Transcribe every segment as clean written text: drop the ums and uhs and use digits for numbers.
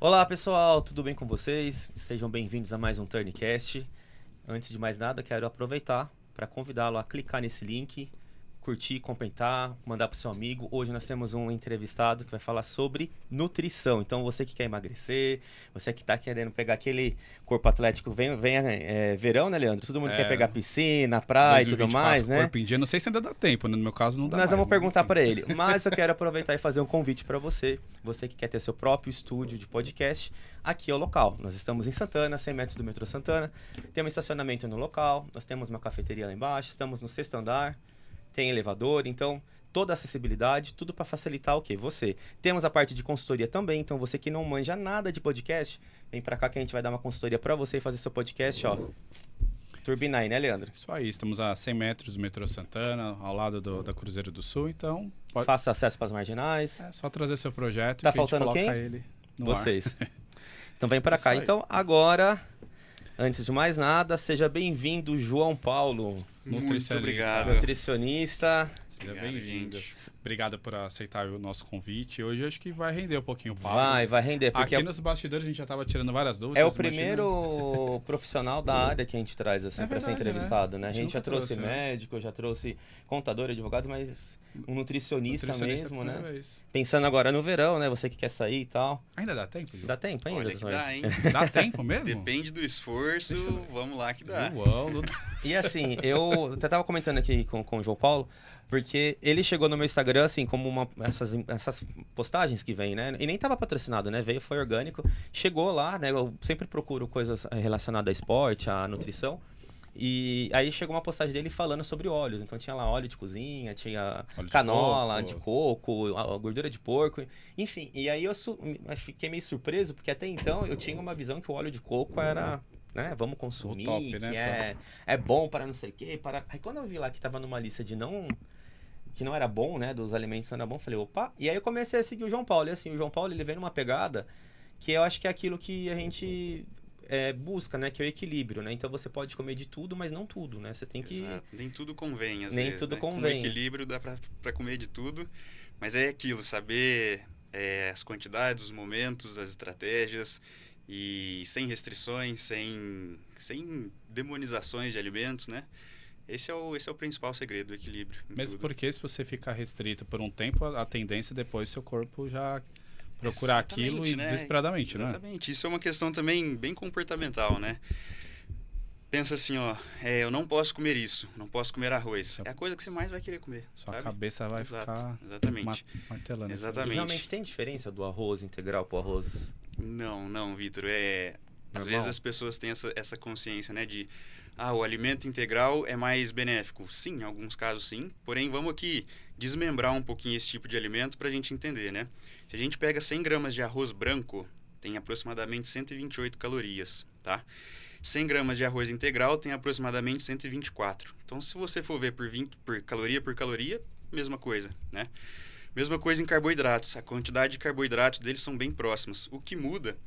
Olá pessoal, tudo bem com vocês? Sejam bem-vindos a mais um Turncast. Antes de mais nada, quero aproveitar para convidá-lo a clicar nesse link, curtir, comentar, mandar para o seu amigo. Hoje nós temos um entrevistado que vai falar sobre nutrição. Então você que quer emagrecer, você que está querendo pegar aquele corpo atlético, vem verão, né, Leandro? Todo mundo quer pegar piscina, praia e tudo mais, né? Corpo em dia, não sei se ainda dá tempo, né? No meu caso não dá Nós mais, vamos né? perguntar para ele, mas eu quero aproveitar e fazer um convite para você. Você que quer ter seu próprio estúdio de podcast, aqui é o local. Nós estamos em Santana, 100 metros do metrô Santana. Temos estacionamento no local, nós temos uma cafeteria lá embaixo, estamos no 6º andar, tem elevador, então toda a acessibilidade, tudo para facilitar o quê? Você. Temos a parte de consultoria também, então você que não manja nada de podcast, vem para cá que a gente vai dar uma consultoria para você fazer seu podcast, ó. Turbinar aí, né, Leandro? Isso aí, estamos a 100 metros do metrô Santana, ao lado da Cruzeiro do Sul, então... Fácil acesso para as marginais. É só trazer seu projeto Tá que a gente faltando coloca quem? ele no Vocês. Então vem para cá. Isso aí. Então agora, antes de mais nada, seja bem-vindo, João Paulo, Nutricionista. Muito obrigado. nutricionista. Seja Obrigado, bem-vindo. gente. Obrigado por aceitar o nosso convite. Hoje acho que vai render um pouquinho o papo. Vai render, porque Aqui nos bastidores a gente já estava tirando várias dúvidas. é o imagina- primeiro profissional da área que a gente traz assim, É para ser verdade, entrevistado, né? né? A A gente gente já nunca trouxe trouxe, né? médico, já trouxe contador, advogado, mas um nutricionista mesmo, é a né? primeira vez. Pensando agora no verão, né? Você que quer sair e tal. Ainda dá tempo, Ju? Dá tempo ainda? Olha que doutor? dá, hein? Dá tempo mesmo? Depende do esforço, vamos lá que dá. Uau, E assim, eu até tava comentando aqui com o João Paulo, porque ele chegou no meu Instagram, assim, como essas postagens que vem, né? E nem tava patrocinado, né? Veio, foi orgânico. Chegou lá, né? Eu sempre procuro coisas relacionadas a esporte, a nutrição. E aí chegou uma postagem dele falando sobre óleos. Então tinha lá óleo de cozinha, tinha Óleo de canola, coco. de coco, a gordura de porco. Enfim, e aí eu fiquei meio surpreso, porque até então eu tinha uma visão que o óleo de coco era... né? Vamos consumir, O top, né, que é bom para não sei o quê. Aí quando eu vi lá que tava numa lista de que não era bom, né? Dos alimentos não era bom, falei, opa. E aí eu comecei a seguir o João Paulo. E assim, o João Paulo, ele vem numa pegada que eu acho que é aquilo que a gente busca, né? Que é o equilíbrio, né? Então você pode comer de tudo, mas não tudo, né? Você tem que... Exato. Nem tudo convém, às Nem vezes. tudo né? convém. Com equilíbrio dá pra comer de tudo, mas é aquilo, saber as quantidades, os momentos, as estratégias, e sem restrições, sem demonizações de alimentos, né? Esse é o principal segredo, o equilíbrio. em Mesmo tudo. porque se você ficar restrito por um tempo, a tendência é depois seu corpo já procurar aquilo Exatamente, e né? desesperadamente, né? Exatamente. Isso é uma questão também bem comportamental, né? Pensa assim, ó, eu não posso comer isso, não posso comer arroz. É a coisa que você mais vai querer comer, Sua sabe? cabeça vai Exato, ficar exatamente. martelando. E Exatamente. realmente tem diferença do arroz integral pro arroz... Não, Vitor. Às Normal? vezes as pessoas têm essa consciência, né, de o alimento integral é mais benéfico. Sim, em alguns casos sim. Porém, vamos aqui desmembrar um pouquinho esse tipo de alimento para a gente entender, né? Se a gente pega 100 gramas de arroz branco, tem aproximadamente 128 calorias, tá? 100 gramas de arroz integral tem aproximadamente 124. Então, se você for ver por caloria, mesma coisa, né? Mesma coisa em carboidratos. A quantidade de carboidratos deles são bem próximas. O que muda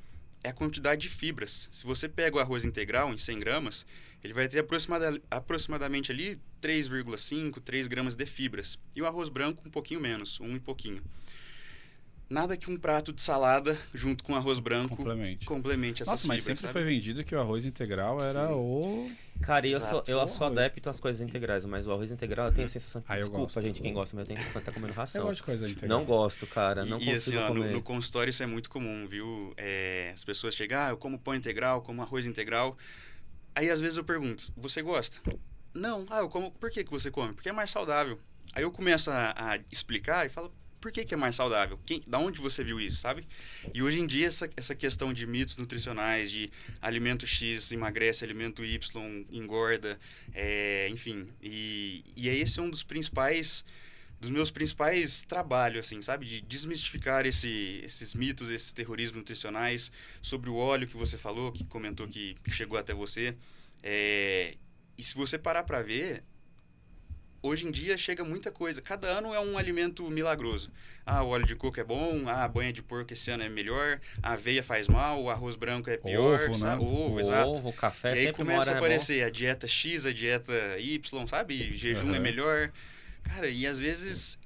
é a quantidade de fibras. Se você pega o arroz integral em 100 gramas, ele vai ter aproximadamente ali 3,5, 3 gramas de fibras. E o arroz branco um pouquinho menos, 1 e pouquinho. Nada que um prato de salada junto com arroz branco complemente essas Nossa, mas fibras, sempre sabe? foi vendido que o arroz integral era Sim. o... Cara, Exato. eu sou adepto às coisas integrais, mas o arroz integral eu tenho a sensação... Eu Desculpa, gosto. gente, quem gosta, mas eu tenho a sensação que tá comendo Eu ração. gosto de coisa integral. Não gosto, cara, não E consigo assim, ó, comer. no consultório isso é muito comum, viu? As pessoas chegam, eu como pão integral, como arroz integral. Aí às vezes eu pergunto, você gosta? Não, eu como. Por que você come? Porque é mais saudável. Aí eu começo a explicar e falo, por que é mais saudável? Da onde você viu isso, sabe? E hoje em dia essa questão de mitos nutricionais, de alimento X emagrece, alimento Y engorda, enfim. E esse é um dos meus principais trabalhos, assim, sabe? De desmistificar esses mitos, esses terrorismos nutricionais, sobre o óleo que você falou, que comentou que chegou até você. E se você parar para ver, hoje em dia chega muita coisa. Cada ano é um alimento milagroso. O óleo de coco é bom, a banha de porco esse ano é melhor, a aveia faz mal, o arroz branco é pior, Ovo, sabe? né? Ovo, exato. Ovo, café, E aí sempre começa a mora, aparecer a dieta X, a dieta Y, sabe? Jejum é melhor. Cara, e às vezes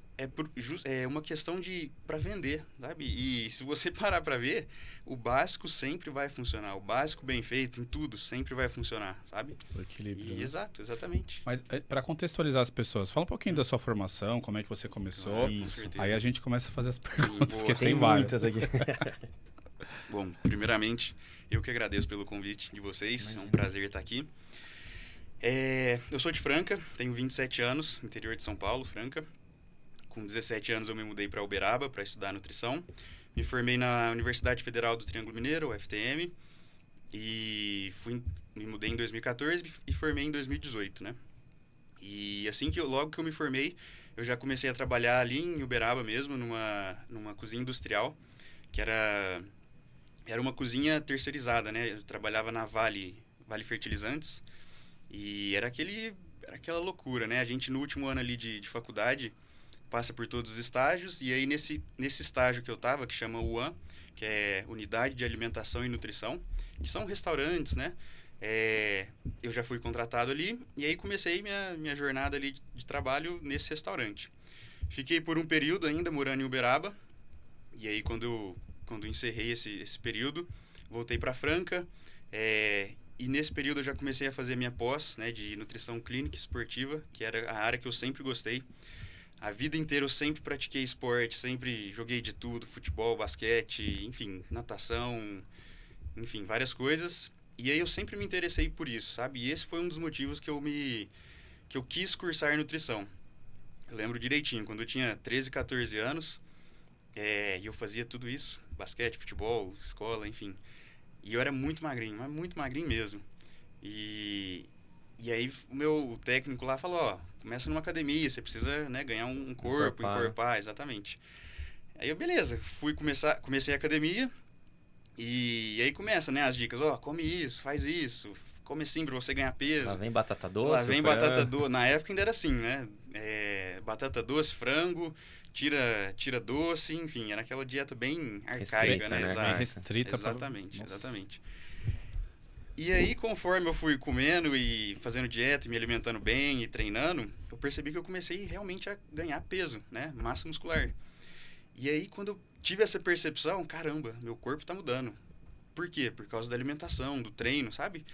é uma questão para vender, sabe? E se você parar para ver, o básico sempre vai funcionar. O básico bem feito em tudo sempre vai funcionar, sabe? O equilíbrio. E, exato, exatamente. Mas para contextualizar as pessoas, fala um pouquinho da sua formação, como é que você começou. Claro, com certeza. Aí a gente começa a fazer as perguntas, Boa. porque tem várias. muitas aqui. Bom, primeiramente, eu que agradeço pelo convite de vocês. É um prazer estar aqui. Eu sou de Franca, tenho 27 anos, interior de São Paulo, Franca. Com 17 anos eu me mudei para Uberaba para estudar nutrição. Me formei na Universidade Federal do Triângulo Mineiro, UFTM. E me mudei em 2014 e formei em 2018, né? E assim logo que eu me formei, eu já comecei a trabalhar ali em Uberaba mesmo, numa cozinha industrial, que era uma cozinha terceirizada, né? Eu trabalhava na Vale Fertilizantes e era aquela loucura, né? A gente no último ano ali de faculdade passa por todos os estágios, e aí nesse estágio que eu tava, que chama UAN, que é Unidade de Alimentação e Nutrição, que são restaurantes, né? Eu já fui contratado ali, e aí comecei minha jornada ali de trabalho nesse restaurante. Fiquei por um período ainda morando em Uberaba, e aí quando encerrei esse período, voltei para Franca, e nesse período eu já comecei a fazer minha pós, né, de nutrição clínica esportiva, que era a área que eu sempre gostei. A vida inteira eu sempre pratiquei esporte, sempre joguei de tudo, futebol, basquete, enfim, natação, enfim, várias coisas. E aí eu sempre me interessei por isso, sabe? E esse foi um dos motivos que eu quis cursar nutrição. Eu lembro direitinho, quando eu tinha 13, 14 anos, e eu fazia tudo isso, basquete, futebol, escola, enfim. E eu era muito magrinho, mas muito magrinho mesmo. E aí o meu técnico lá falou, ó, começa numa academia, você precisa, né, ganhar um corpo, encorpar, exatamente. Aí eu, beleza, comecei a academia, e aí começa, né, as dicas, ó, come isso, faz isso, come assim pra você ganhar peso. Lá vem batata doce. Lá vem batata doce, na época ainda era assim, né, batata doce, frango, tira doce, enfim, era aquela dieta bem arcaica, né, né? Bem restrita. Exatamente. E aí, conforme eu fui comendo e fazendo dieta, me alimentando bem e treinando, eu percebi que eu comecei realmente a ganhar peso, né? Massa muscular. E aí, quando eu tive essa percepção, caramba, meu corpo tá mudando. Por quê? Por causa da alimentação, do treino, sabe?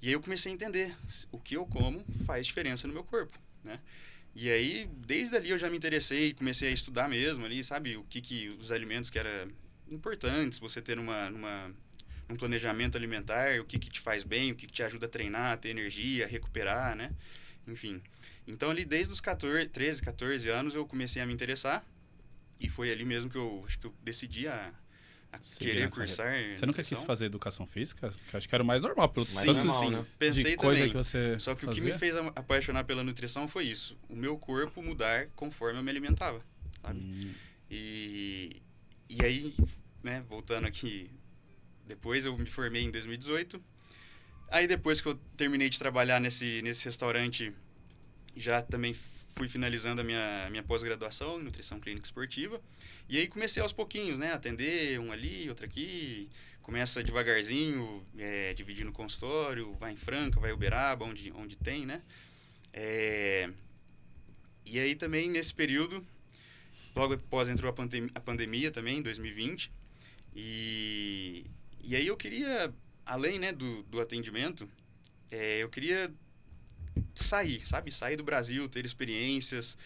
E aí eu comecei a entender o que eu como faz diferença no meu corpo, né? E aí, desde ali eu já me interessei, comecei a estudar mesmo ali, sabe? Os alimentos que eram importantes, você ter um planejamento alimentar, o que te faz bem, o que te ajuda a treinar, a ter energia, a recuperar, né? Enfim. Então, ali desde os 13, 14 anos, eu comecei a me interessar. E foi ali mesmo que eu decidi a querer cursar. Você nunca quis fazer educação física? Que eu acho que era o mais normal. Pelo Mais tanto normal, sim, né? pensei de coisa também. que você Só que fazia. o que me fez apaixonar pela nutrição foi isso. O meu corpo mudar conforme eu me alimentava, sabe? E aí, né, voltando aqui, depois eu me formei em 2018. Aí depois que eu terminei de trabalhar nesse restaurante, já também fui finalizando a minha pós-graduação em nutrição clínica esportiva. E aí comecei aos pouquinhos, né, atender um ali, outro aqui. Começa devagarzinho, dividindo o consultório, vai em Franca, vai em Uberaba, onde tem, né? E aí também nesse período, logo após entrou a pandemia também, em 2020. E aí eu queria, além, né, do atendimento, eu queria sair, sabe? Sair do Brasil, ter experiências,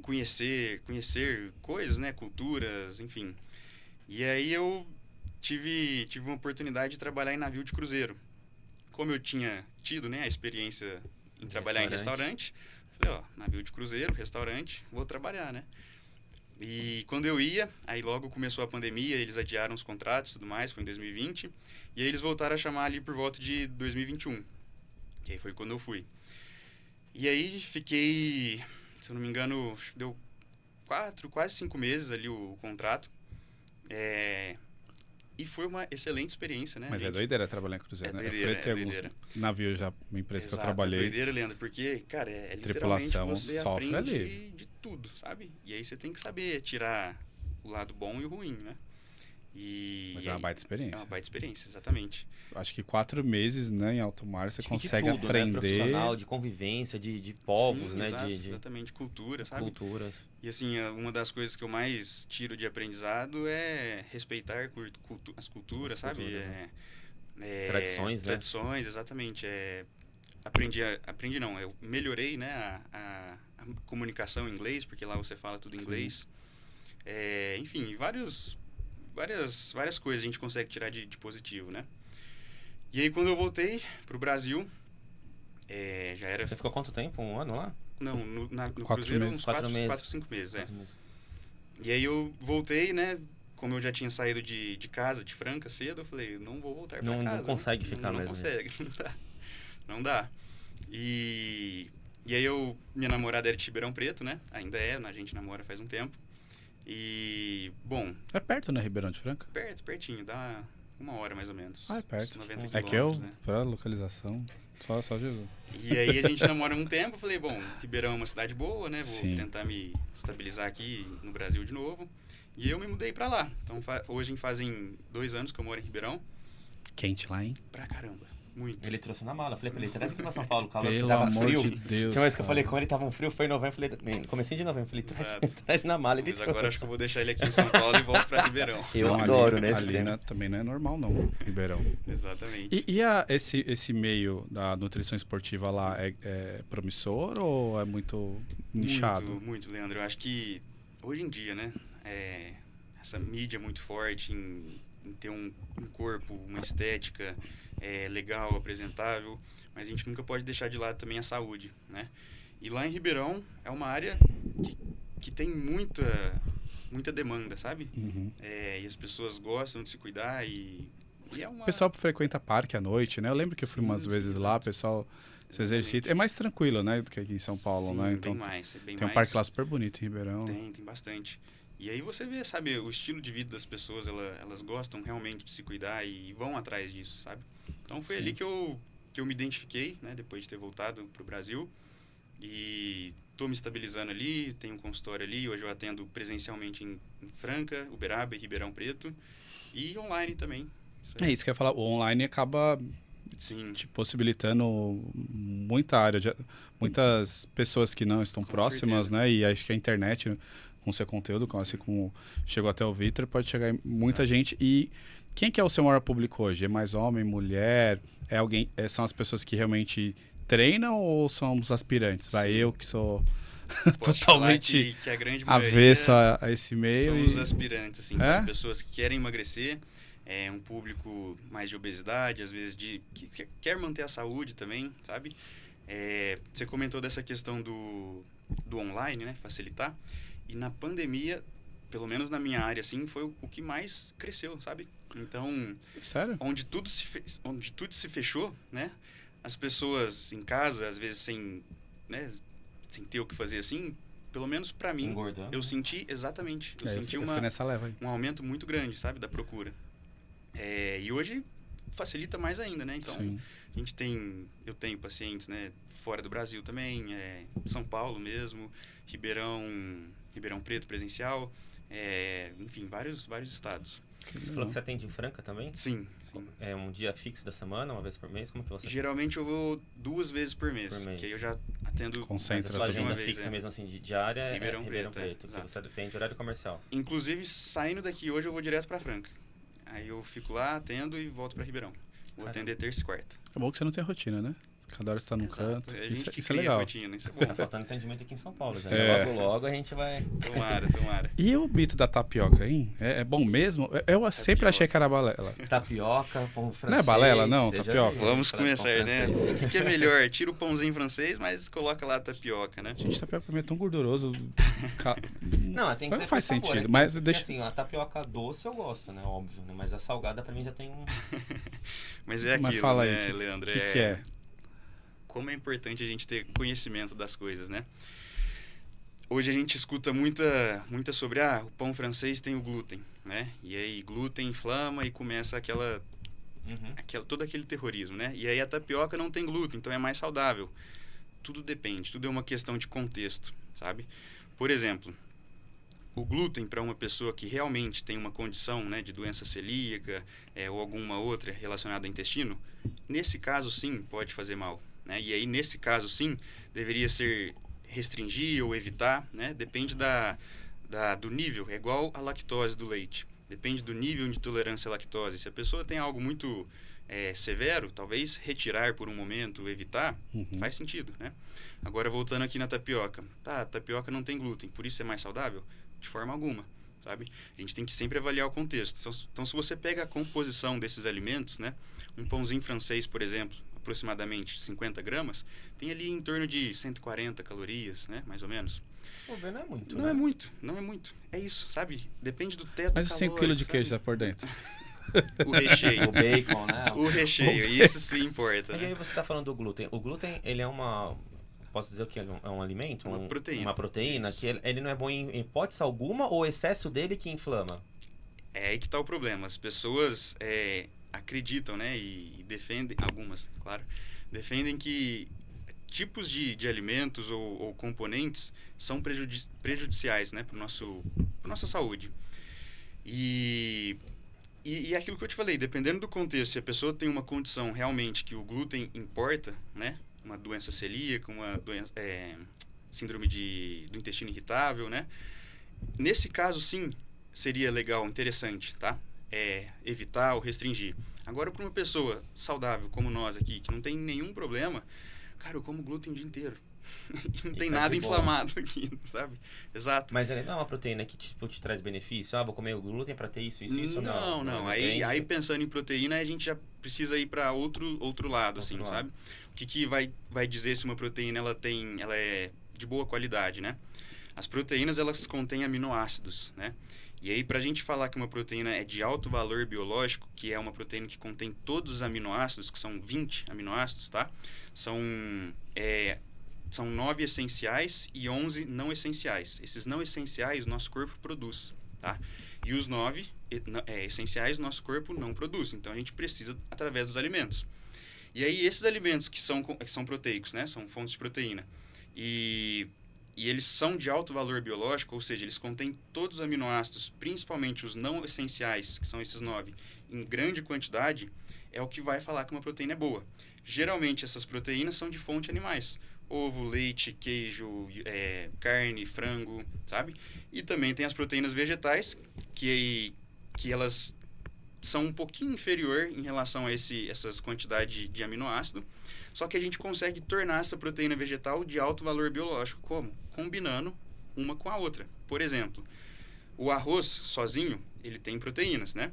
conhecer coisas, né? Culturas, enfim. E aí eu tive uma oportunidade de trabalhar em navio de cruzeiro. Como eu tinha tido, né, a experiência em trabalhar em restaurante, falei, ó, navio de cruzeiro, restaurante, vou trabalhar, né? E quando eu ia, aí logo começou a pandemia, eles adiaram os contratos e tudo mais, foi em 2020. E aí eles voltaram a chamar ali por volta de 2021. E aí foi quando eu fui. E aí fiquei, se eu não me engano, deu quase 5 meses ali o contrato. E foi uma excelente experiência, né? Mas gente? É doideira trabalhar em cruzeiro, né? Doideira, eu falei, tem alguns navios já, uma empresa que eu trabalhei. É doideira, Leandro, porque, cara, literalmente Tripulação você sofre aprende ali. de tudo, sabe? E aí você tem que saber tirar o lado bom e o ruim, né? Mas é uma baita experiência. É uma baita experiência, exatamente. Acho que 4 meses, né, em alto mar, você consegue de tudo, aprender. Né? Profissional, de convivência, de povos, Sim, né? exato, de exatamente, cultura, sabe? culturas. E assim, uma das coisas que eu mais tiro de aprendizado é respeitar as culturas, sabe? Culturas, tradições, né? Tradições, exatamente. Eu melhorei, né, a comunicação em inglês, porque lá você fala tudo em inglês. Enfim, várias coisas a gente consegue tirar de positivo, né? E aí, quando eu voltei pro Brasil, já era... Você ficou quanto tempo? 1 ano lá? Não, no 4 Cruzeiro, meses. uns 4 4, meses. 5 meses, 4 meses. E aí eu voltei, né? Como eu já tinha saído de casa, de Franca, cedo, eu falei, não vou voltar pra casa. Não consegue ficar não mesmo. consegue, não dá. E aí minha namorada era de Ribeirão Preto, né? Ainda é, a gente namora faz um tempo. E, bom... É perto, né, Ribeirão de Franca? Pertinho, dá 1 hora mais ou menos. É perto. 90 É que eu, né? pra localização, só Jesus. E aí a gente namora um tempo, eu falei, bom, Ribeirão é uma cidade boa, né? Vou Sim. tentar me estabilizar aqui no Brasil de novo. E eu me mudei pra lá. Então hoje fazem 2 anos que eu moro em Ribeirão. Quente lá, hein? Pra caramba. Muito. Ele trouxe na mala. Eu falei pra ele, traz aqui pra São Paulo, calor, Pelo tava amor frio. de Deus. Tinha uma vez que eu cara. falei com ele, tava um frio, foi em novembro, falei, comecinho de novembro, falei, Exato. traz na mala. Ele Mas agora trouxe. acho que eu vou deixar ele aqui em São Paulo e volto pra Ribeirão. Eu Não, adoro, ali, né, esse ali tempo. também não é normal, não, Ribeirão. Exatamente. E esse meio da nutrição esportiva lá é promissor ou é muito nichado? Muito, Leandro. Eu acho que hoje em dia, né? Essa mídia muito forte em ter um corpo, uma estética legal, apresentável, mas a gente nunca pode deixar de lado também a saúde, né? E lá em Ribeirão é uma área que tem muita demanda, sabe? Uhum. E as pessoas gostam de se cuidar e é uma... O pessoal frequenta parque à noite, né? Eu lembro que eu fui umas Sim, vezes sim, lá, o exato. pessoal se Exatamente. exercita. É mais tranquilo, né, do que aqui em São Paulo, Sim, né? Então bem mais. tem um parque lá super bonito em Ribeirão. Tem bastante. E aí você vê, sabe, o estilo de vida das pessoas, elas gostam realmente de se cuidar e vão atrás disso, sabe? Então foi Sim. ali que eu me identifiquei, né, depois de ter voltado pro Brasil. E tô me estabilizando ali, tenho um consultório ali, hoje eu atendo presencialmente em Franca, Uberaba e Ribeirão Preto. E online também. É isso que eu ia falar, o online acaba Sim, te possibilitando muita área, muitas pessoas que não estão Com próximas, certeza. né? E acho que a internet, com seu conteúdo, assim como chegou até o Vitor, pode chegar em muita gente. E quem que é o seu maior público hoje? É mais homem, mulher? É alguém? São as pessoas que realmente treinam ou são os aspirantes? Vai, Sim. eu que sou posso te falar totalmente que a grande maioria avesso a esse meio. são os aspirantes, assim, É? sabe? Pessoas que querem emagrecer, um público mais de obesidade, às vezes que quer manter a saúde também, sabe? Você comentou dessa questão do online, né? Facilitar. E na pandemia, pelo menos na minha área, assim, foi o que mais cresceu, sabe? Então, Sério? onde tudo se fechou, né? As pessoas em casa, às vezes sem ter o que fazer assim, pelo menos pra mim, Engordando. eu senti exatamente. Eu senti eu fui nessa leva aí. um aumento muito grande, sabe, da procura. E hoje facilita mais ainda, né? Então, Sim. eu tenho pacientes, né, fora do Brasil também, São Paulo mesmo, Ribeirão Preto presencial, enfim, vários estados. Você falou que você atende em Franca também? Sim. É um dia fixo da semana, uma vez por mês? Como que você Geralmente eu vou 2 vezes por mês, que aí eu já atendo Concentra Mas a sua tudo de agenda uma vez, fixa mesmo assim, diária é Ribeirão Ribeirão Preto, Preto, que exato. você tem de horário comercial. Inclusive, saindo daqui hoje, eu vou direto pra Franca. Aí eu fico lá, atendo e volto pra Ribeirão. Vou atender terça e quarta. É bom que você não tem rotina, né? Cada hora você tá num Exato. canto. A gente Isso que é cria legal. rotina, isso é bom. Tá faltando atendimento aqui em São Paulo já. É. Logo a gente vai... Tomara. E o mito da tapioca, hein? É bom mesmo? Eu sempre achei que era balela. Tapioca, pão francês... Não é balela, não? eu já Tapioca? vi, Vamos pão começar, né? francês. O que é melhor? Tira o pãozinho francês, mas coloca lá a tapioca, né? Gente, tapioca pra mim é tão gorduroso. Não, tem que Não ser faz por sabor, sentido, né? mas Porque, deixa... assim, a tapioca doce eu gosto, né? Óbvio, né? Mas a salgada pra mim já tem um... Mas é aquilo, Mas fala aí, né, Leandro? que é? Como é importante a gente ter conhecimento das coisas, né? Hoje a gente escuta muita sobre, o pão francês tem o glúten, né? E aí glúten inflama e começa todo aquele terrorismo, né? E aí a tapioca não tem glúten, então é mais saudável. Tudo depende, tudo é uma questão de contexto, sabe? Por exemplo, o glúten para uma pessoa que realmente tem uma condição, né, de doença celíaca ou alguma outra relacionada ao intestino, nesse caso sim pode fazer mal, né? E aí nesse caso sim deveria ser restringir ou evitar, né? Depende do nível, é igual a lactose do leite. Depende do nível de tolerância à lactose. Se a pessoa tem algo muito severo, talvez retirar por um momento, evitar, faz sentido, né? Agora, voltando aqui na tapioca. Tá, a tapioca não tem glúten, por isso é mais saudável? De forma alguma, sabe? A gente tem que sempre avaliar o contexto. Então, se você pega a composição desses alimentos, né? Um pãozinho francês, por exemplo, aproximadamente 50 gramas, tem ali em torno de 140 calorias, né? Mais ou menos. Se for ver, não é muito, Não né? é muito, não é muito. É isso, sabe? Depende do teto Mas calórico, 5 kg de sabe? queijo tá por dentro. O recheio. O bacon, né? O recheio, isso sim importa, E aí né? você tá falando do glúten. O glúten, ele é uma... Posso dizer o que é um alimento? Uma proteína. Uma proteína, Isso. que ele não é bom em hipótese alguma, ou o excesso dele que inflama? É aí que está o problema. As pessoas acreditam, né? E defendem, algumas, claro, defendem que tipos de alimentos ou componentes são prejudiciais, né? Para nossa saúde. E é aquilo que eu te falei, dependendo do contexto, se a pessoa tem uma condição realmente que o glúten importa, né? Uma doença celíaca, uma doença, síndrome do intestino irritável, né? Nesse caso, sim, seria legal, interessante, tá? Evitar ou restringir. Agora, para uma pessoa saudável como nós aqui, que não tem nenhum problema, cara, eu como glúten o dia inteiro. E não tem tá nada de boa. inflamado aqui, sabe? Exato. Mas ele não é uma proteína que te traz benefício? Ah, vou comer o glúten para ter isso? Não. Não Aí pensando em proteína, a gente já precisa ir para outro lado, assim, lado. sabe? O que vai dizer se uma proteína ela é de boa qualidade, né? As proteínas, elas contêm aminoácidos, né? E aí, para a gente falar que uma proteína é de alto valor biológico, que é uma proteína que contém todos os aminoácidos, que são 20 aminoácidos, tá? São 9 essenciais e 11 não essenciais. Esses não essenciais, nosso corpo produz, tá? E os 9 essenciais, nosso corpo não produz. Então, a gente precisa através dos alimentos. E aí, esses alimentos que são proteicos, né? São fontes de proteína. E eles são de alto valor biológico, ou seja, eles contêm todos os aminoácidos, principalmente os não essenciais, que são esses 9, em grande quantidade, é o que vai falar que uma proteína é boa. Geralmente, essas proteínas são de fonte animais. Ovo, leite, queijo, carne, frango, sabe? E também tem as proteínas vegetais, que elas são um pouquinho inferior em relação a essas quantidades de aminoácido, só que a gente consegue tornar essa proteína vegetal de alto valor biológico. Como? Combinando uma com a outra. Por exemplo, o arroz sozinho, ele tem proteínas, né?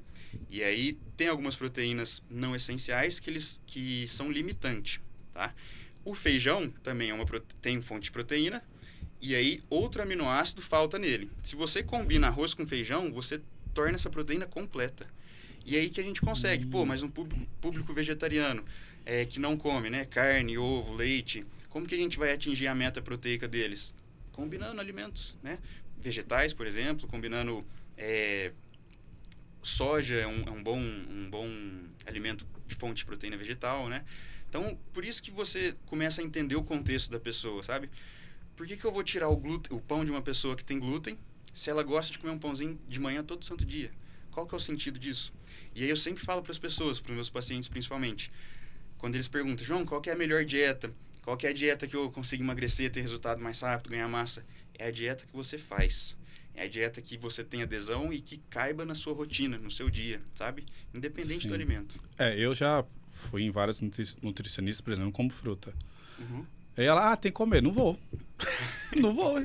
E aí tem algumas proteínas não essenciais que são limitantes, tá? O feijão também tem fonte de proteína, e aí outro aminoácido falta nele. Se você combina arroz com feijão, você torna essa proteína completa. E aí que a gente consegue, mas um público vegetariano que não come, né, carne, ovo, leite, como que a gente vai atingir a meta proteica deles? Combinando alimentos, né? Vegetais, por exemplo, combinando soja é um bom alimento de fonte de proteína vegetal, né? Então, por isso que você começa a entender o contexto da pessoa, sabe? Por que eu vou tirar o pão de uma pessoa que tem glúten se ela gosta de comer um pãozinho de manhã todo santo dia? Qual que é o sentido disso? E aí eu sempre falo para as pessoas, para os meus pacientes principalmente, quando eles perguntam, João, qual que é a melhor dieta? Qual que é a dieta que eu consigo emagrecer, ter resultado mais rápido, ganhar massa? É a dieta que você faz. É a dieta que você tem adesão e que caiba na sua rotina, no seu dia, sabe? Independente do alimento. Eu já fui em vários nutricionistas, por exemplo, como fruta. Uhum. Aí ela, tem que comer. Não vou. Não vou.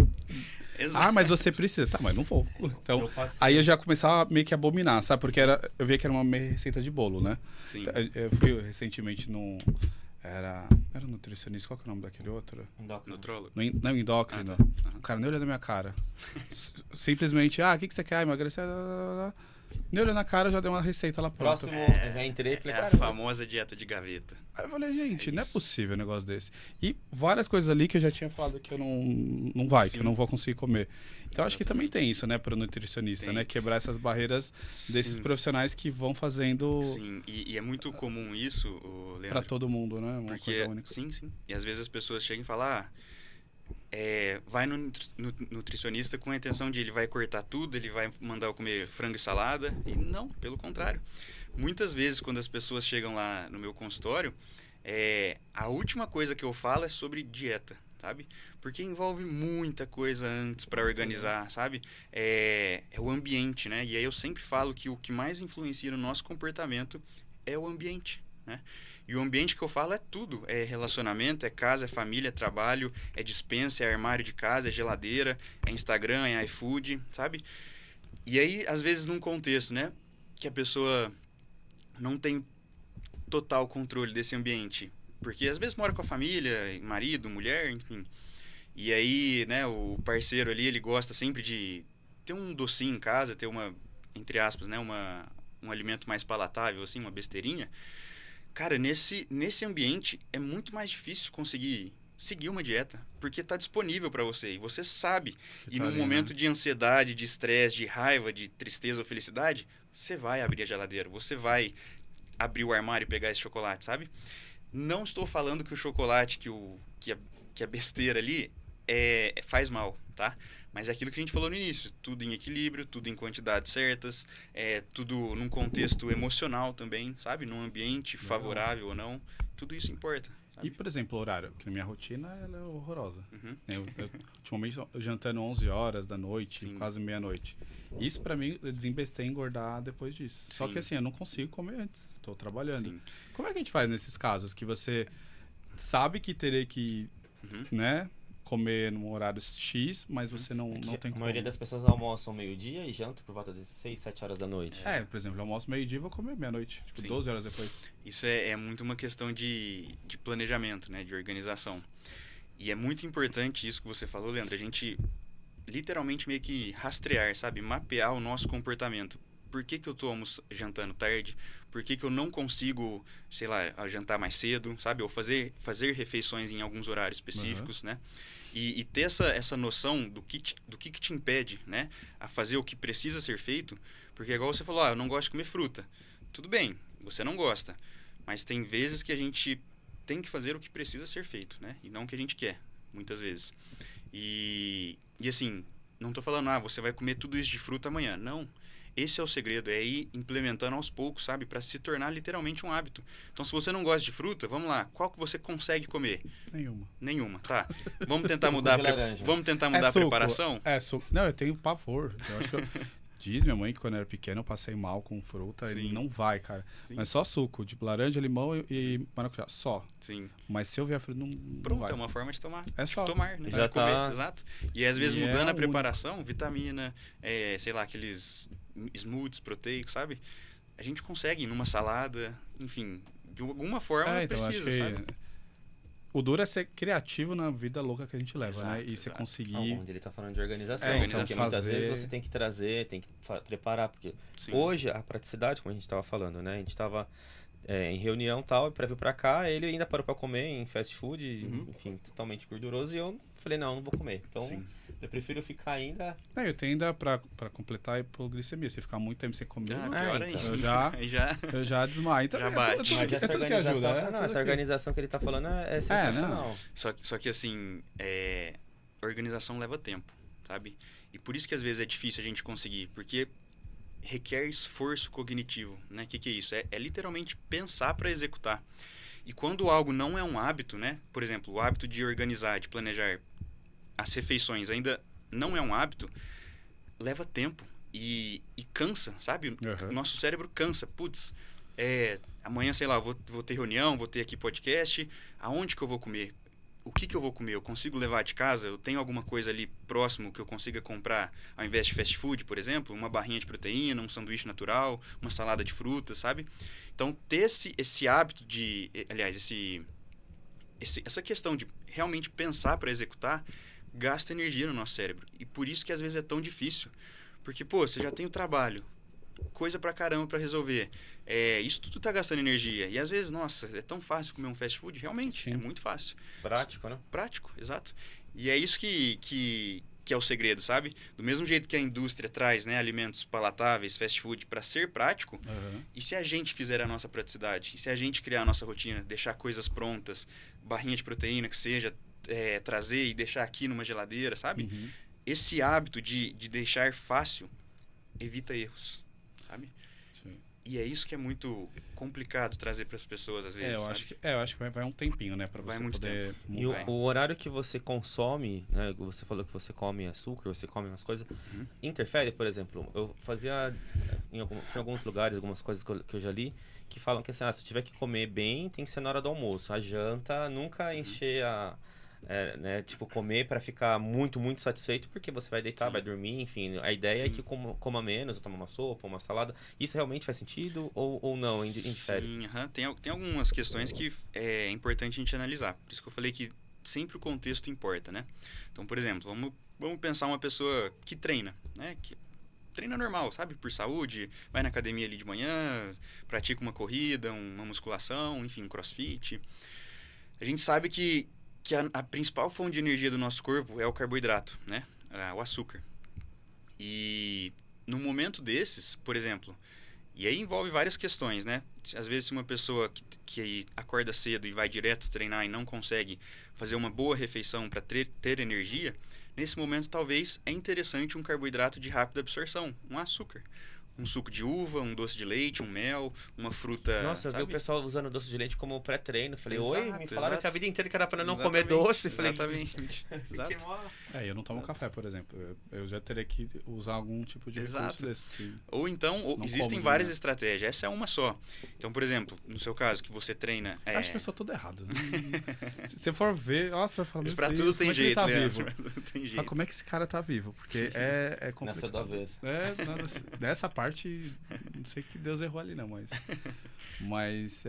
Exato. Mas você precisa. Tá, mas não vou. Então, aí eu já começava meio que a abominar, sabe? Porque eu via que era uma receita de bolo, né? Sim. Eu fui recentemente num... Era nutricionista, qual que é o nome daquele outro? Nutrólogo. Não, endócrino. O cara nem olhou na minha cara. Simplesmente, o que você quer? Emagrecer? Nem olhou na cara, já deu uma receita lá pronta. Próximo, entrei e falei, a famosa dieta de gaveta. Aí eu falei, gente, não é possível um negócio desse. E várias coisas ali que eu já tinha falado que eu não vai, que eu não vou conseguir comer. Então, acho que também tem isso, né, para o nutricionista, né? Quebrar essas barreiras desses profissionais que vão fazendo... Sim, e é muito comum isso, Leandro. Para todo mundo, né? Uma porque, coisa única. Sim. E às vezes as pessoas chegam e falam, vai no nutricionista com a intenção de ele vai cortar tudo, ele vai mandar eu comer frango e salada. E não, pelo contrário. Muitas vezes, quando as pessoas chegam lá no meu consultório, a última coisa que eu falo é sobre dieta, sabe? Porque envolve muita coisa antes para organizar, sabe? É o ambiente, né? E aí eu sempre falo que o que mais influencia no nosso comportamento é o ambiente, né? E o ambiente que eu falo é tudo. É relacionamento, é casa, é família, é trabalho, é despensa, é armário de casa, é geladeira, é Instagram, é iFood, sabe? E aí, às vezes, num contexto, né? Que a pessoa não tem total controle desse ambiente. Porque, às vezes, mora com a família, marido, mulher, enfim. E aí, né? O parceiro ali, ele gosta sempre de ter um docinho em casa, ter uma, entre aspas, né? Um alimento mais palatável, assim, uma besteirinha. Cara, nesse ambiente é muito mais difícil conseguir seguir uma dieta, porque está disponível para você e você sabe. E num momento de ansiedade, de estresse, de raiva, de tristeza ou felicidade, você vai abrir a geladeira, você vai abrir o armário e pegar esse chocolate, sabe? Não estou falando que o chocolate, que a besteira ali faz mal, tá? Mas é aquilo que a gente falou no início, tudo em equilíbrio, tudo em quantidades certas, tudo num contexto emocional também, sabe? Num ambiente favorável ou não, tudo isso importa. Sabe? E, por exemplo, o horário, que na minha rotina ela é horrorosa. Uhum. Ultimamente, eu jantando 11 horas da noite, Sim. quase meia-noite. Isso, pra mim, eu desembestei em engordar depois disso. Só Sim. que, assim, eu não consigo comer antes. Tô trabalhando. Sim. Como é que a gente faz nesses casos? Que você sabe que teria que, né, comer num horário X, mas você não tem A como. maioria das pessoas almoçam meio-dia e jantam por volta de 6, 7 horas da noite. Por exemplo, eu almoço meio-dia e vou comer meia-noite. Tipo, Sim. 12 horas depois. Isso é muito uma questão de planejamento, né? De organização. E é muito importante isso que você falou, Leandro. A gente literalmente meio que rastrear, sabe? Mapear o nosso comportamento. Por que eu tô jantando tarde? Por que eu não consigo, sei lá, jantar mais cedo, sabe? Ou fazer refeições em alguns horários específicos, né? E ter essa noção do que te impede, né? A fazer o que precisa ser feito. Porque igual você falou, eu não gosto de comer fruta. Tudo bem, você não gosta. Mas tem vezes que a gente tem que fazer o que precisa ser feito, né? E não o que a gente quer, muitas vezes. E assim, não tô falando, você vai comer tudo isso de fruta amanhã. Não. Esse é o segredo, é ir implementando aos poucos, sabe? Para se tornar literalmente um hábito. Então, se você não gosta de fruta, vamos lá. Qual que você consegue comer? Nenhuma, tá. Vamos tentar mudar a preparação? Suco. Não, eu tenho pavor. Eu acho que diz minha mãe que quando eu era pequeno eu passei mal com fruta. Sim. E não vai, cara. Sim. Mas só suco, de laranja, limão e maracujá. Só. Sim. Mas se eu vier fruta, não Pronto, vai. É uma forma de tomar. É só. Tomar, né? Já de tá. Comer, exato. E às vezes mudando a preparação, vitamina, sei lá, aqueles smoothies proteicos, sabe? A gente consegue numa salada, enfim, de alguma forma então precisa, acho que sabe? O duro é ser criativo na vida louca que a gente leva, Exato, né? E você conseguir... Onde ele tá falando de organização. Então Porque muitas vezes você tem que trazer, tem que preparar. Porque hoje, a praticidade, como a gente tava falando, né? A gente tava em reunião e tal, para vir para cá, ele ainda parou para comer em fast food, enfim, totalmente gorduroso. E eu falei, não vou comer. Então, eu prefiro ficar ainda... eu tenho ainda para completar a hipoglicemia. Se ficar muito tempo sem comer, então. eu já desmaio. Então, já bate. Mas essa organização, essa organização que ele tá falando é sensacional. Só que assim, organização leva tempo, sabe? E por isso que às vezes é difícil a gente conseguir, porque requer esforço cognitivo, né? O que é isso? É literalmente pensar para executar. E quando algo não é um hábito, né? Por exemplo, o hábito de organizar, de planejar as refeições ainda não é um hábito, leva tempo e cansa, sabe? O nosso cérebro cansa. Putz, amanhã, sei lá, vou ter reunião, vou ter aqui podcast, aonde que eu vou comer? O que eu vou comer? Eu consigo levar de casa? Eu tenho alguma coisa ali próximo que eu consiga comprar ao invés de fast food, por exemplo? Uma barrinha de proteína, um sanduíche natural, uma salada de frutas, sabe? Então, ter esse hábito de... Aliás, essa questão de realmente pensar para executar gasta energia no nosso cérebro. E por isso que às vezes é tão difícil. Porque, você já tem o trabalho, coisa pra caramba pra resolver. Isso tudo tá gastando energia. E às vezes, nossa, é tão fácil comer um fast food. Realmente, é muito fácil. Prático, né? Prático, exato. E é isso que é o segredo, sabe? Do mesmo jeito que a indústria traz, né, alimentos palatáveis, fast food, para ser prático, e se a gente fizer a nossa praticidade? E se a gente criar a nossa rotina, deixar coisas prontas, barrinha de proteína que seja, trazer e deixar aqui numa geladeira, sabe? Uhum. Esse hábito de deixar fácil evita erros, sabe? Sim. E é isso que é muito complicado trazer para as pessoas às vezes. Eu acho que vai um tempinho, né, para Vai você muito poder E mudar. o horário que você consome, né, você falou que você come açúcar, você come umas coisas, interfere, por exemplo, eu fazia fui em alguns lugares, algumas coisas que eu já li, que falam que assim, se tiver que comer bem, tem que ser na hora do almoço. A janta, nunca encher né, tipo, comer para ficar muito, muito satisfeito, porque você vai deitar, vai dormir, enfim. A ideia é que coma menos, ou toma uma sopa, uma salada. Isso realmente faz sentido ou não? Indifere? Sim, tem algumas questões que é importante a gente analisar. Por isso que eu falei que sempre o contexto importa, né? Então, por exemplo, vamos pensar uma pessoa que treina, né? Que treina normal, sabe? Por saúde, vai na academia ali de manhã, pratica uma corrida, uma musculação, enfim, um crossfit. A gente sabe que a principal fonte de energia do nosso corpo é o carboidrato, né? O açúcar. E no momento desses, por exemplo, e aí envolve várias questões, né? Às vezes, se uma pessoa que acorda cedo e vai direto treinar e não consegue fazer uma boa refeição para ter energia, nesse momento talvez é interessante um carboidrato de rápida absorção, um açúcar. Um suco de uva, um doce de leite, um mel, uma fruta. Nossa, eu vi sabe? o pessoal usando doce de leite como pré-treino. Falei, oi, me falaram Exato. que a vida inteira que era para não Exatamente, comer doce. Falei, exatamente. fiquei mó... Eu não tomo café, por exemplo. Eu já teria que usar algum tipo de recurso Exato. desse. Ou então, Não existem como de várias manhã. estratégias. Essa é uma só. Então, por exemplo, no seu caso, que você treina... Acho que eu sou tudo errado. Se você for ver, você vai falar, Mas meu pra Deus, tudo como tem é que ele jeito, tá né? vivo? Pra tudo tem Ah, jeito. como é que esse cara tá vivo? Porque é complicado. Nessa do avesso. Nessa parte, não sei que Deus errou ali não, mas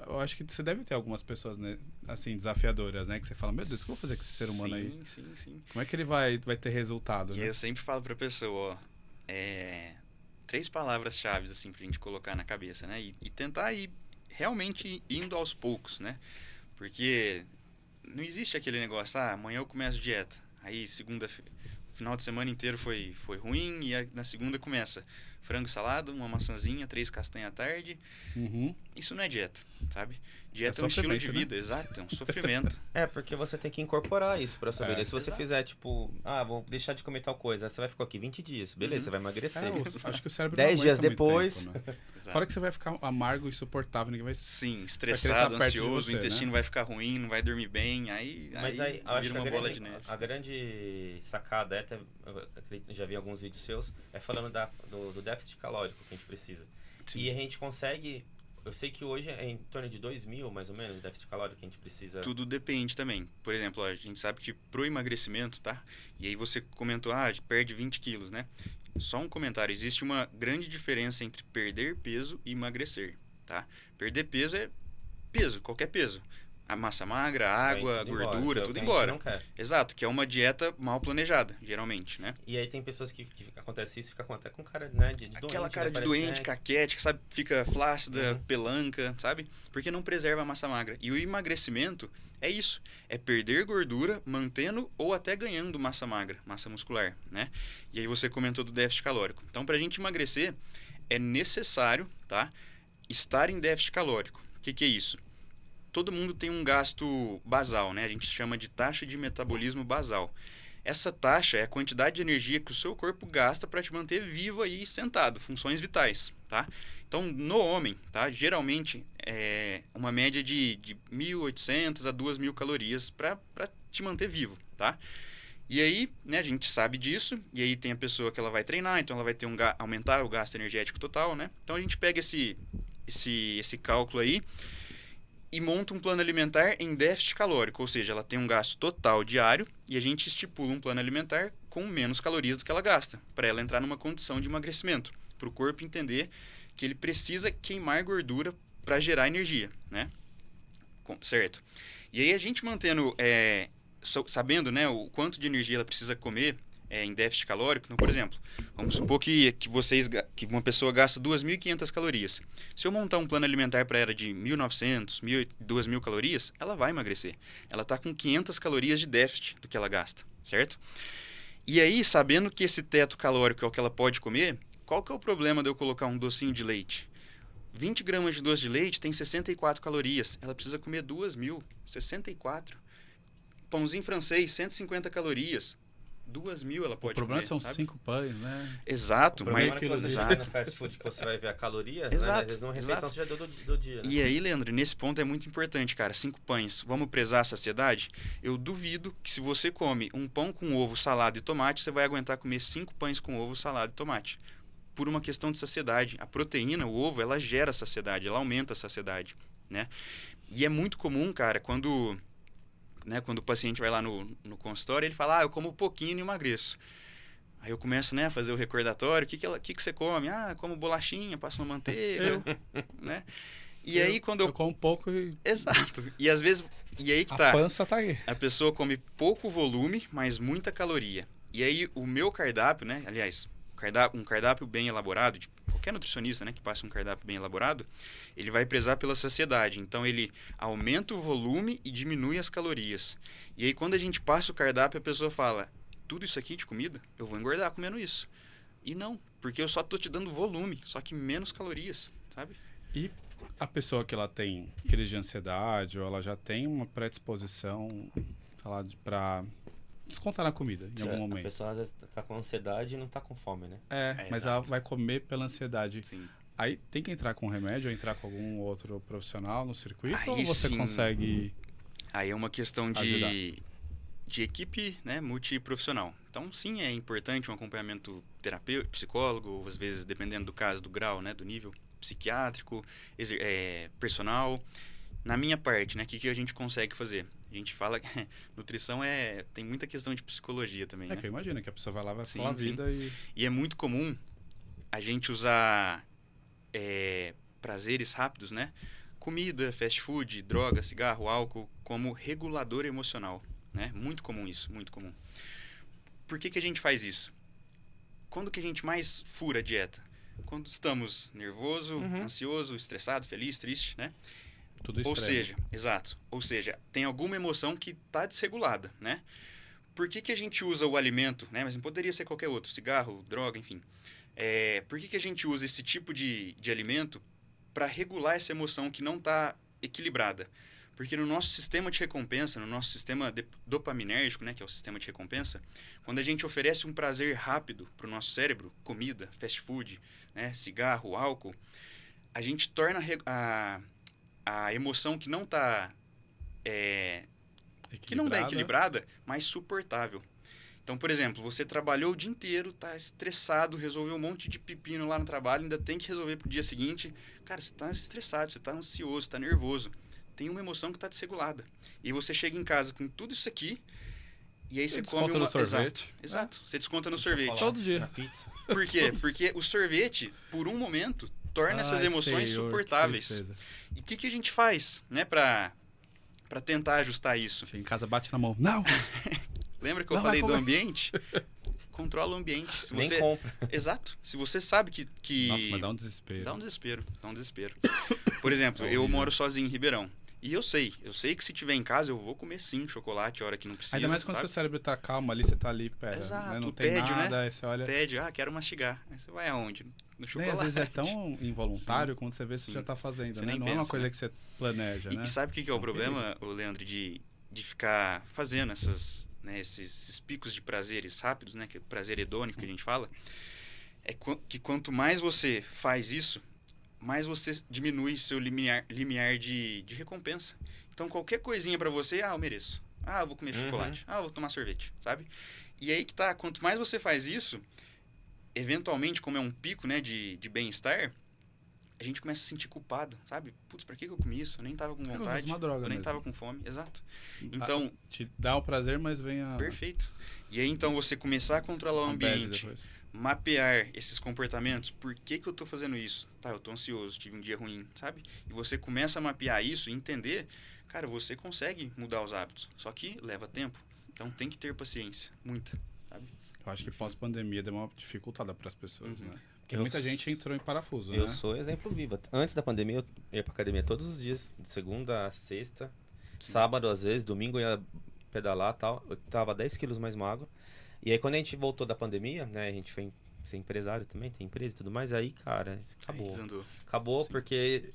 eu acho que você deve ter algumas pessoas, né, assim, desafiadoras, né, que você fala, meu Deus, o que eu vou fazer com esse ser humano aí? Sim. Como é que ele vai ter resultado, E né? eu sempre falo pra pessoa, 3 palavras-chave, assim, pra gente colocar na cabeça, né? E tentar ir realmente indo aos poucos, né? Porque não existe aquele negócio, amanhã eu começo dieta. Aí, final de semana inteiro foi ruim e na segunda começa frango salado, uma maçãzinha, 3 castanhas à tarde. Uhum. Isso não é dieta, sabe? Dieta é um estilo sofrimento, de né? vida, exato, é um sofrimento. Porque você tem que incorporar isso pra sua vida. Se você exato. fizer, tipo, vou deixar de comer tal coisa, aí você vai ficar aqui 20 dias. Beleza, você vai emagrecer. Acho que o cérebro 10 não dias aguenta muito depois. tempo, né? Exato. Fora que você vai ficar amargo e insuportável, ninguém vai... Sim, tá estressado, perto de ansioso, você, o intestino né? vai ficar ruim, não vai dormir bem, aí Mas aí, eu acho vira que uma bola de neve. a grande sacada, até, eu já vi alguns vídeos seus, é falando do déficit calórico que a gente precisa. Sim. E a gente consegue... Eu sei que hoje é em torno de 2.000, mais ou menos, o déficit calórico que a gente precisa... Tudo depende também. Por exemplo, a gente sabe que pro emagrecimento, tá? E aí você comentou, perde 20 quilos, né? Só um comentário, existe uma grande diferença entre perder peso e emagrecer, tá? Perder peso é peso, qualquer peso. A massa magra, a água, a gordura, tudo embora. Não quer. Exato, que é uma dieta mal planejada, geralmente, né? E aí tem pessoas que acontece isso, fica até com cara, né, de doente. Aquela cara né? de Parece doente, que é- caquética, sabe? Fica flácida, Uhum. pelanca, sabe? Porque não preserva a massa magra. E o emagrecimento é isso. É perder gordura, mantendo ou até ganhando massa magra, massa muscular, né? E aí você comentou do déficit calórico. Então, pra gente emagrecer, é necessário, tá? Estar em déficit calórico. O que é isso? Todo mundo tem um gasto basal, né? A gente chama de taxa de metabolismo basal. Essa taxa é a quantidade de energia que o seu corpo gasta para te manter vivo aí sentado, funções vitais, tá? Então, no homem, tá? Geralmente é uma média de 1.800 a 2.000 calorias para te manter vivo, tá? E aí, né, a gente sabe disso, e aí tem a pessoa que ela vai treinar, então ela vai ter aumentar o gasto energético total, né? Então a gente pega esse cálculo aí e monta um plano alimentar em déficit calórico, ou seja, ela tem um gasto total diário e a gente estipula um plano alimentar com menos calorias do que ela gasta, para ela entrar numa condição de emagrecimento, para o corpo entender que ele precisa queimar gordura para gerar energia, né? Certo? E aí a gente mantendo, sabendo, né, o quanto de energia ela precisa comer em déficit calórico, então, por exemplo, vamos supor que uma pessoa gasta 2.500 calorias. Se eu montar um plano alimentar para ela de 1.900, 2.000 calorias, ela vai emagrecer. Ela está com 500 calorias de déficit do que ela gasta, certo? E aí, sabendo que esse teto calórico é o que ela pode comer, qual que é o problema de eu colocar um docinho de leite? 20 gramas de doce de leite tem 64 calorias. Ela precisa comer 2.000, 64. pãozinho francês, 150 calorias. 2.000 ela pode O problema comer, são sabe? 5 pães, né? Exato, O problema mas... é que quando você Exato. chega no fast food que você vai ver a caloria, né? Exato, Às vezes uma refeição exato. você já deu do dia, né? E aí, Leandro, nesse ponto é muito importante, cara. 5 pães, vamos prezar a saciedade? Eu duvido que se você come um pão com ovo, salada e tomate, você vai aguentar comer 5 pães com ovo, salada e tomate. Por uma questão de saciedade. A proteína, o ovo, ela gera saciedade, ela aumenta a saciedade, né? E é muito comum, cara, quando o paciente vai lá no consultório, ele fala, eu como pouquinho e emagreço. Aí eu começo, né, a fazer o recordatório. O que você come? Como bolachinha, passo uma manteiga, né? E aí quando eu como pouco e Exato. E às vezes... E aí que a tá. pança tá aí. A pessoa come pouco volume, mas muita caloria. E aí o meu cardápio, né? Aliás, um cardápio bem elaborado, de qualquer nutricionista, né, que passe um cardápio bem elaborado, ele vai prezar pela saciedade. Então ele aumenta o volume e diminui as calorias. E aí quando a gente passa o cardápio, a pessoa fala: tudo isso aqui de comida, eu vou engordar comendo isso. E não, porque eu só tô te dando volume, só que menos calorias, sabe? E a pessoa que ela tem crise de ansiedade ou ela já tem uma predisposição, sei lá, para descontar na comida em algum A momento. pessoa às vezes tá com ansiedade e não tá com fome, né? Mas exato. ela vai comer pela ansiedade. Sim. Aí tem que entrar com remédio ou entrar com algum outro profissional no circuito? Aí Ou você sim. consegue... Aí é uma questão Ajudar. de equipe, né, multiprofissional. Então, sim, é importante um acompanhamento terapêutico, psicólogo, ou às vezes, dependendo do caso, do grau, né, do nível psiquiátrico, personal. Na minha parte, né, o que a gente consegue fazer? A gente fala que nutrição tem muita questão de psicologia também, né? que eu imagino que a pessoa vai lá, vai Sim, falar a sim. vida e... E é muito comum a gente usar prazeres rápidos, né? Comida, fast food, droga, cigarro, álcool, como regulador emocional, né? Muito comum isso, muito comum. Por que a gente faz isso? Quando que a gente mais fura a dieta? Quando estamos nervoso, ansioso, estressado, feliz, triste, né? Tudo Ou extremo. seja, exato. Ou seja, tem alguma emoção que está desregulada, né? Por que a gente usa o alimento, né? Mas poderia ser qualquer outro, cigarro, droga, enfim. Por que a gente usa esse tipo de alimento para regular essa emoção que não está equilibrada? Porque no nosso sistema de recompensa, no nosso sistema dopaminérgico, né, que é o sistema de recompensa, quando a gente oferece um prazer rápido para o nosso cérebro, comida, fast food, né, cigarro, álcool, a gente torna a emoção que não está equilibrada mais suportável. Então, por exemplo, você trabalhou o dia inteiro, está estressado, resolveu um monte de pepino lá no trabalho, ainda tem que resolver para o dia seguinte. Cara, você está estressado, você está ansioso, está nervoso. Tem uma emoção que está desregulada. E você chega em casa com tudo isso aqui, e aí você come no sorvete. Exato. Você desconta no sorvete. Todo dia. Na pizza. Por quê? Porque o sorvete, por um momento, torna essas emoções suportáveis. E o que a gente faz, né, para tentar ajustar isso? Chega em casa, bate na mão. Não! Lembra que eu Não falei vai do comer. ambiente? Controla o ambiente. Se Nem você... compra. Exato. Se você sabe que... Nossa, mas dá um desespero. Dá um desespero. Por exemplo, É eu horrível. moro sozinho em Ribeirão. E eu sei que se tiver em casa eu vou comer sim chocolate a hora que não precisa. Ainda mais quando sabe? seu cérebro tá calmo ali, você tá ali, pera. Exato, né? Não o tem tédio, nada, né? aí você olha... Tédio, quero mastigar. Aí você vai aonde? No Nem, chocolate. às vezes é tão involuntário quando você vê se Sim. já tá fazendo, Você né? nem Não é uma pensa, coisa né? que você planeja, né? E sabe o que é o É um problema, ô Leandro, de ficar fazendo esses picos de prazeres rápidos, né? Que é o prazer hedônico que a gente fala. É que quanto mais você faz isso, mais você diminui seu limiar de recompensa. Então, qualquer coisinha pra você, eu mereço. Eu vou comer chocolate. Eu vou tomar sorvete, sabe? E aí que tá, quanto mais você faz isso, eventualmente, como é um pico, né, de bem-estar, a gente começa a se sentir culpado, sabe? Putz, pra que eu comi isso? Eu nem tava com como se vontade. fosse uma droga eu nem mesmo. tava com fome. Exato. Então, Te dá o prazer, mas vem a... perfeito. E aí, então, você começar a controlar o a bad ambiente, depois. mapear esses comportamentos. Por que eu tô fazendo isso? Tá, eu tô ansioso, tive um dia ruim, sabe? E você começa a mapear isso e entender, cara, você consegue mudar os hábitos. Só que leva tempo. Então tem que ter paciência, muita, sabe? Eu acho que pós-pandemia deu uma dificultada para as pessoas, né? Porque Eu- muita gente entrou em parafuso, Eu né? sou exemplo vivo. Antes da pandemia, eu ia pra academia todos os dias, de segunda a sexta, sábado às vezes, domingo eu ia pedalar e tal. Eu tava 10 quilos mais magro. E aí quando a gente voltou da pandemia, né, a gente foi ser empresário também, tem empresa e tudo mais, aí, cara, Aí acabou. desandou. Acabou Sim. porque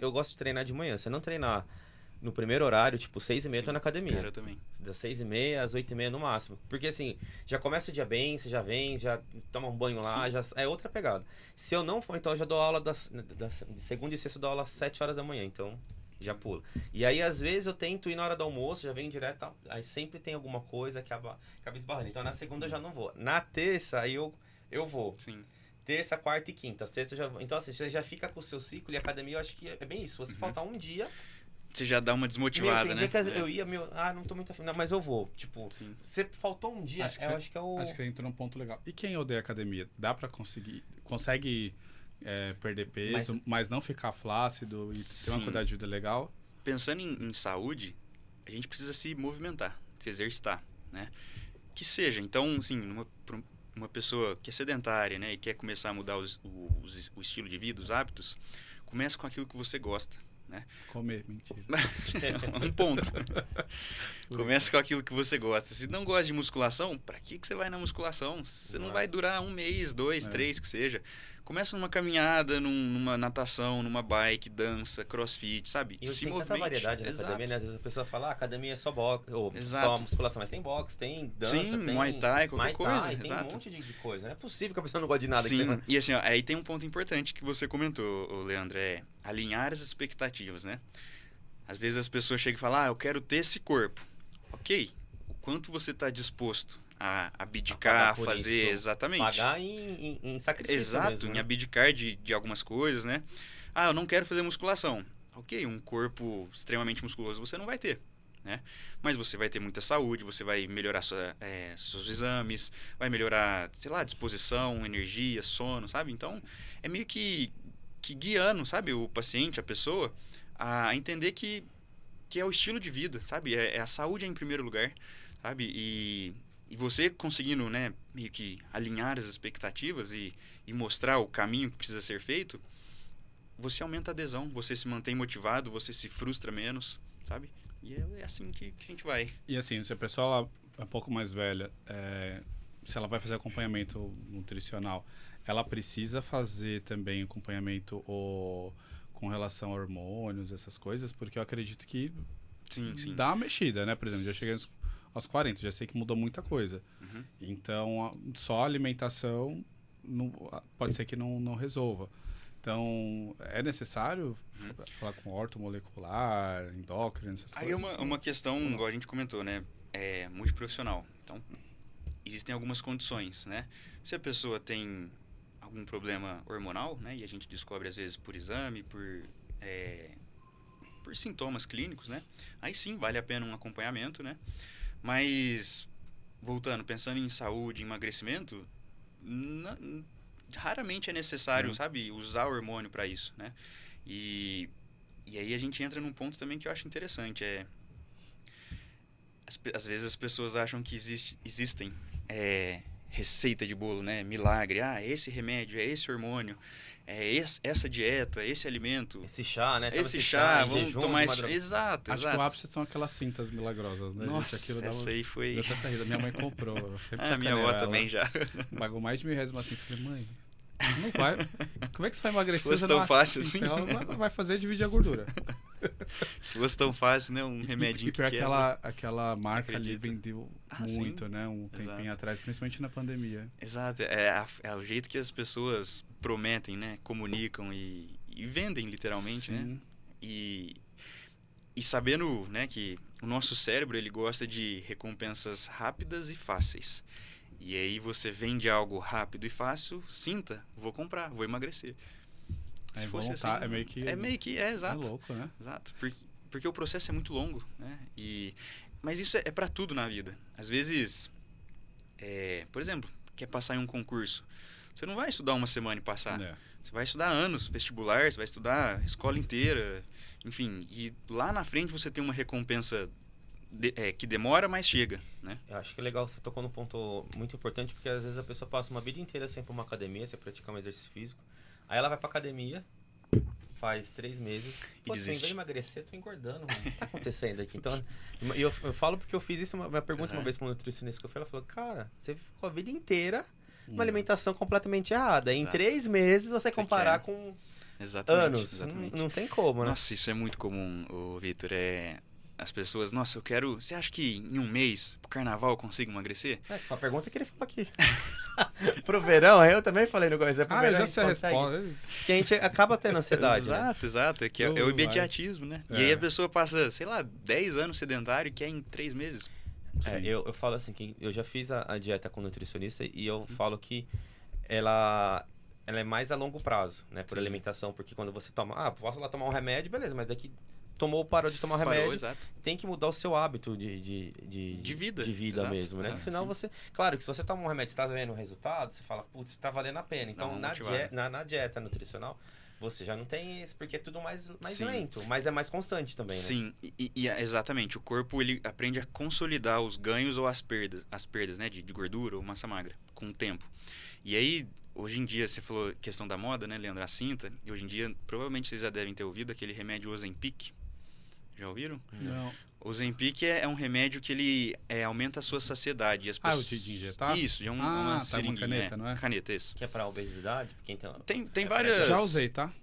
eu gosto de treinar de manhã. Se eu não treinar no primeiro horário, tipo, 6h30 eu tô na academia. Cara, eu também. Das 6h30 às 8h30 no máximo. Porque assim, já começa o dia bem, você já vem, já toma um banho lá, já é outra pegada. Se eu não for, então eu já dou aula de segunda e sexta, eu dou aula às 7 horas da manhã, então já pula. E aí, às vezes, eu tento ir na hora do almoço, já venho direto, tal, aí sempre tem alguma coisa que acaba esbarrando. Então, na segunda eu já não vou. Na terça, aí eu vou. Sim. Terça, quarta e quinta. Sexta eu já vou. Então, assim, você já fica com o seu ciclo e academia, eu acho que é bem isso. Se você faltar um dia... Você já dá uma desmotivada, tem né? dia que eu ia, não tô muito afim, não, mas eu vou. Tipo, você faltou um dia, acho que é o... Acho que você entrou num ponto legal. E quem odeia academia? Dá pra consegue perder peso, mas não ficar flácido e ter uma qualidade de vida legal? Pensando em saúde, a gente precisa se movimentar, se exercitar, né? Que seja, então, assim, uma pessoa que é sedentária, né, e quer começar a mudar o estilo de vida, os hábitos, começa com aquilo que você gosta, né? Comer, mentira. Um ponto. Começa com aquilo que você gosta. Se não gosta de musculação, pra que você vai na musculação? Você não vai durar 1 mês, 2, 3, que seja. Começa numa caminhada, numa natação, numa bike, dança, crossfit, sabe? E tem tanta variedade na academia, né? Às vezes a pessoa fala, academia é só boxe, ou só musculação, mas tem boxe, tem dança, tem Muay Thai, qualquer coisa. Tem um monte de coisa. Não é possível que a pessoa não goste de nada. Sim, aqui, né? E assim, ó, aí tem um ponto importante que você comentou, Leandro, é alinhar as expectativas, né? Às vezes as pessoas chegam e falam, eu quero ter esse corpo. Ok, o quanto você está disposto a abdicar, a fazer, isso, exatamente. Pagar em sacrifício. Exato, mesmo, em né? abdicar de algumas coisas, né? Eu não quero fazer musculação. Ok, um corpo extremamente musculoso você não vai ter, né? Mas você vai ter muita saúde, você vai melhorar seus exames, vai melhorar, sei lá, disposição, energia, sono, sabe? Então, é meio que guiando, sabe, o paciente, a pessoa, a entender que é o estilo de vida, sabe? A saúde em primeiro lugar, sabe? E você conseguindo, né, meio que alinhar as expectativas e mostrar o caminho que precisa ser feito, você aumenta a adesão, você se mantém motivado, você se frustra menos, sabe? E é assim que a gente vai. E assim, se a pessoa é um pouco mais velha, se ela vai fazer acompanhamento nutricional, ela precisa fazer também acompanhamento com relação a hormônios, essas coisas, porque eu acredito que sim. dá uma mexida, né? Por exemplo, já cheguei aos 40, já sei que mudou muita coisa. Uhum. Então, só a alimentação pode ser que não resolva. Então, é necessário falar com ortomolecular, endócrino, essas coisas? Aí uma questão, igual a gente comentou, né? É multiprofissional. Então, existem algumas condições, né? Se a pessoa tem algum problema hormonal, né? E a gente descobre, às vezes, por exame, por sintomas clínicos, né? Aí sim, vale a pena um acompanhamento, né? Mas, voltando, pensando em saúde, emagrecimento, raramente é necessário, sabe, usar hormônio para isso, né? E aí a gente entra num ponto também que eu acho interessante, às vezes as pessoas acham que existem receita de bolo, né? Milagre, esse remédio, esse hormônio, essa dieta, esse alimento. Esse chá, né? Esse chá, vamos jejum, tomar esse chá. Exato. Acho que o ápice são aquelas cintas milagrosas, né? Nossa, gente, aquilo essa aí foi... Deu tanta rida. Minha mãe comprou. Minha avó também já. Pagou mais de R$1.000 uma cinta. Eu falei, mãe, não vai. Como é que você vai emagrecer? Se fosse tão fácil assim. Ela vai fazer dividir a gordura. Se fosse tão fácil, né? Um remedinho que aquela marca ali vendeu muito, sim. né? Um tempinho atrás, principalmente na pandemia. Exato. É o jeito que as pessoas prometem, né? Comunicam e vendem, literalmente, sim. né? E sabendo, né, que o nosso cérebro, ele gosta de recompensas rápidas e fáceis. E aí você vende algo rápido e fácil, sinta, vou comprar, vou emagrecer. Se fosse assim, é meio que... exato. É louco, né? Exato, porque o processo é muito longo, né? Mas isso é para tudo na vida. Às vezes, por exemplo, quer passar em um concurso, você não vai estudar uma semana e passar. Você vai estudar anos, vestibular, você vai estudar a escola inteira, enfim. E lá na frente você tem uma recompensa que demora, mas chega, né? Eu acho que é legal, você tocou num ponto muito importante, porque às vezes a pessoa passa uma vida inteira sem ir pra uma academia, sem praticar um exercício físico. Aí ela vai pra academia, faz 3 meses. E Pô, desiste. sem emagrecer, tô engordando, mano. O que tá acontecendo aqui? Então, eu falo porque eu fiz isso, uma pergunta uma vez pra um nutricionista que eu fui, ela falou, cara, você ficou a vida inteira uma alimentação completamente errada. Em 3 meses você comparar com Exatamente. anos. Exatamente. Não tem como, né? Nossa, isso é muito comum, ô, Vitor. As pessoas, nossa, eu quero. Você acha que em um mês, pro carnaval, eu consigo emagrecer? Foi a pergunta que ele falou aqui. Pro verão, aí eu também falei no começo. Pro eu verão já sei a consegue. resposta. Porque a gente acaba tendo ansiedade, né? Exato. É que é Tudo o imediatismo, né? E É. aí a pessoa passa, sei lá, 10 anos sedentário e quer em 3 meses. Sim. Eu falo assim, que eu já fiz a dieta com nutricionista e eu falo que ela é mais a longo prazo, né? Por Sim. alimentação, porque quando você toma... posso lá tomar um remédio, beleza, mas daqui parou de tomar o Parou, remédio, exato. tem que mudar o seu hábito de vida. De vida Exato. mesmo, né? É, Que senão sim. você... Claro que se você toma um remédio e está vendo o resultado, você fala, putz, tá valendo a pena. Então, Dá uma na motivada. dieta nutricional, você já não tem isso, porque é tudo mais Sim. lento, mas é mais constante também, né? Sim, exatamente. O corpo ele aprende a consolidar os ganhos ou as perdas, né, de gordura ou massa magra, com o tempo. E aí, hoje em dia, você falou questão da moda, né, Leandro, a cinta, e hoje em dia, provavelmente vocês já devem ter ouvido aquele remédio Ozempic. Já ouviram? Não. O Ozempic é um remédio que ele aumenta a sua saciedade. E as O pessoas... de injetar? Isso, é tá, uma uma seringuinha. caneta, não é? Caneta, isso. Que é pra obesidade, quem tem... Tem várias... Já usei, tá?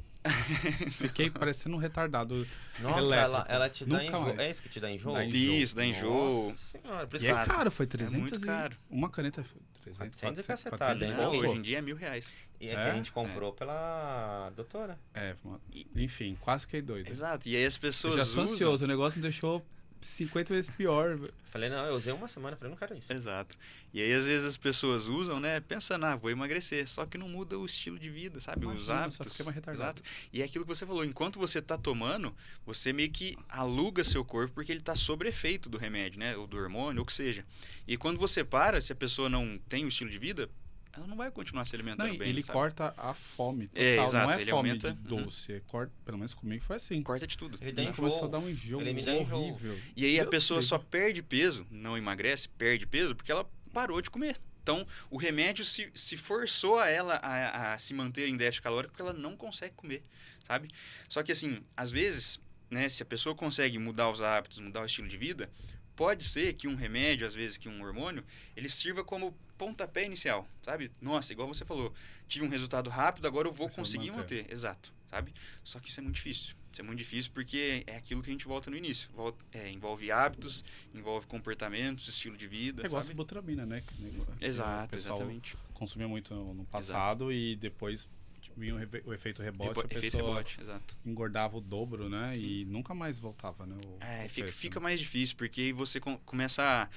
Fiquei parecendo um retardado. Nossa, elétrico. ela te dá Nunca enjoo. mais. É isso que te dá enjoo? Dá enjoo. Isso, dá enjoo. Nossa senhora, por isso E é Exato. caro, foi 300 muito caro. Uma caneta foi 300, 400 400, cacetada, 400 hein? Não, Pô. hoje em dia é R$1.000. E é que a gente comprou pela doutora. Enfim, quase fiquei doido. Exato. E aí as Eu pessoas já sou usam... ansioso, o negócio me deixou 50 vezes pior. Falei, não, eu usei uma semana, falei, não quero isso. Exato. E aí, às vezes, as pessoas usam, né? Pensando, vou emagrecer. Só que não muda o estilo de vida, sabe? Os Imagina, hábitos. só fiquei mais retardado. Exato. E é aquilo que você falou. Enquanto você tá tomando, você meio que aluga seu corpo porque ele tá sob efeito do remédio, né? Ou do hormônio, ou o que seja. E quando você para, se a pessoa não tem o estilo de vida, ela não vai continuar se alimentando Não, bem, ele sabe? corta a fome total. Exato, não é ele fome aumenta- de doce. Corta, pelo menos comigo foi assim. Corta de tudo. Ele dá Ele começou a enjoo. dar um enjoo Ele me dá enjoo. horrível. E aí a Deus pessoa livre. só perde peso, não emagrece, perde peso, porque ela parou de comer. Então, o remédio se forçou a ela a se manter em déficit calórico porque ela não consegue comer, sabe? Só que assim, às vezes, né, se a pessoa consegue mudar os hábitos, mudar o estilo de vida, pode ser que um remédio, às vezes que um hormônio, ele sirva como pontapé inicial, sabe? Nossa, igual você falou, tive um resultado rápido, agora eu vou Mas conseguir manter. manter. Exato, sabe? Só que isso é muito difícil. Isso é muito difícil porque é aquilo que a gente volta no início. Envolve hábitos, envolve comportamentos, estilo de vida, É igual a sabe? sibutramina, né? Que Exato, o pessoal exatamente. consumia muito no passado e depois vinha o efeito rebote, a Efeito pessoa rebote, exato. engordava o dobro, né? Sim. E nunca mais voltava, né? Fica mais difícil, porque aí você começa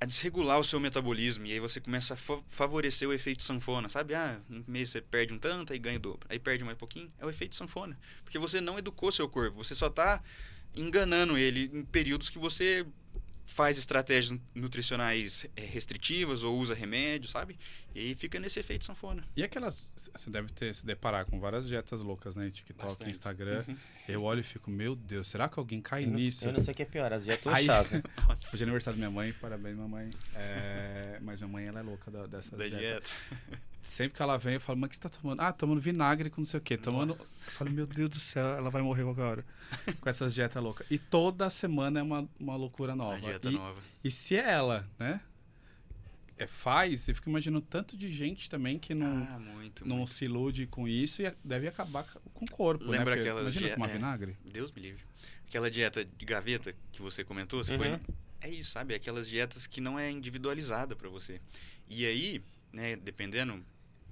a desregular o seu metabolismo e aí você começa a favorecer o efeito sanfona, sabe? Um mês você perde um tanto, aí ganha o dobro. Aí perde mais um pouquinho, é o efeito sanfona. Porque você não educou seu corpo, você só está enganando ele em períodos que você faz estratégias nutricionais restritivas ou usa remédio, sabe? E aí fica nesse efeito sanfona. E aquelas... Você deve se deparar com várias dietas loucas, né? TikTok, Bastante. Instagram. Eu olho e fico, meu Deus, será que alguém cai Eu nisso? não sei o que é pior, as dietas Aí- chás, né? Nossa, Hoje é aniversário da minha mãe, parabéns, mamãe. Mas minha mãe, ela é louca dessas da dietas. dieta. Sempre que ela vem, eu falo, mas o que você tá tomando? Tomando vinagre com não sei o quê. Tomando... Eu falo, meu Deus do céu, ela vai morrer qualquer hora. Com essas dietas loucas. E toda semana é uma loucura nova. Uma dieta e, nova. e se ela, né, faz, eu fico imaginando tanto de gente também que não, Muito, não muito. se ilude com isso e deve acabar com o corpo, Lembra né? Porque aquelas imagina tomar é. vinagre. Deus me livre. Aquela dieta de gaveta que você comentou, se foi... É isso, sabe? Aquelas dietas que não é individualizada para você. E aí, né, dependendo,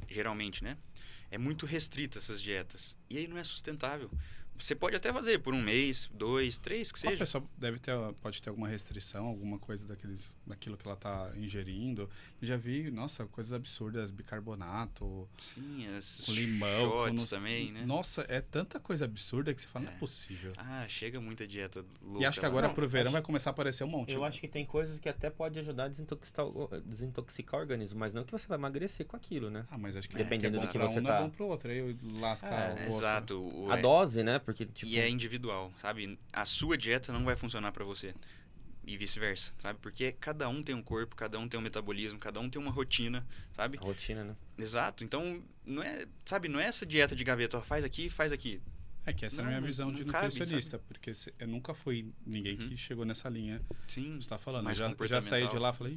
geralmente, né, é muito restrita essas dietas. E aí não é sustentável. Você pode até fazer por 1 mês, 2, 3, que A seja. pessoa pode ter alguma restrição, alguma coisa daquilo que ela está ingerindo. Eu já vi, nossa, coisas absurdas, bicarbonato, Sim, as com limão. shots também, né? Nossa, é tanta coisa absurda que você fala, não é possível. Chega muita dieta louca. E acho que lá. agora Não, pro verão acho- vai começar a aparecer um monte. Eu né? acho que tem coisas que até pode ajudar a desintoxicar o organismo, mas não que você vai emagrecer com aquilo, né? Mas acho que Dependendo é bom do que pra você um, tá- não é bom pro outro. Aí lasca o outro. Exato. A dose, né? Porque, tipo... E é individual, sabe? A sua dieta não vai funcionar para você. E vice-versa, sabe? Porque cada um tem um corpo, cada um tem um metabolismo, cada um tem uma rotina, sabe? a rotina, né? Exato. Então, não é essa dieta de gaveta, ó, faz aqui, faz aqui. É que essa é a minha Não, visão de não cabe, nutricionista, porque eu nunca fui ninguém que chegou nessa linha Sim. que você tá falando. Mais Eu já saí de lá e falei,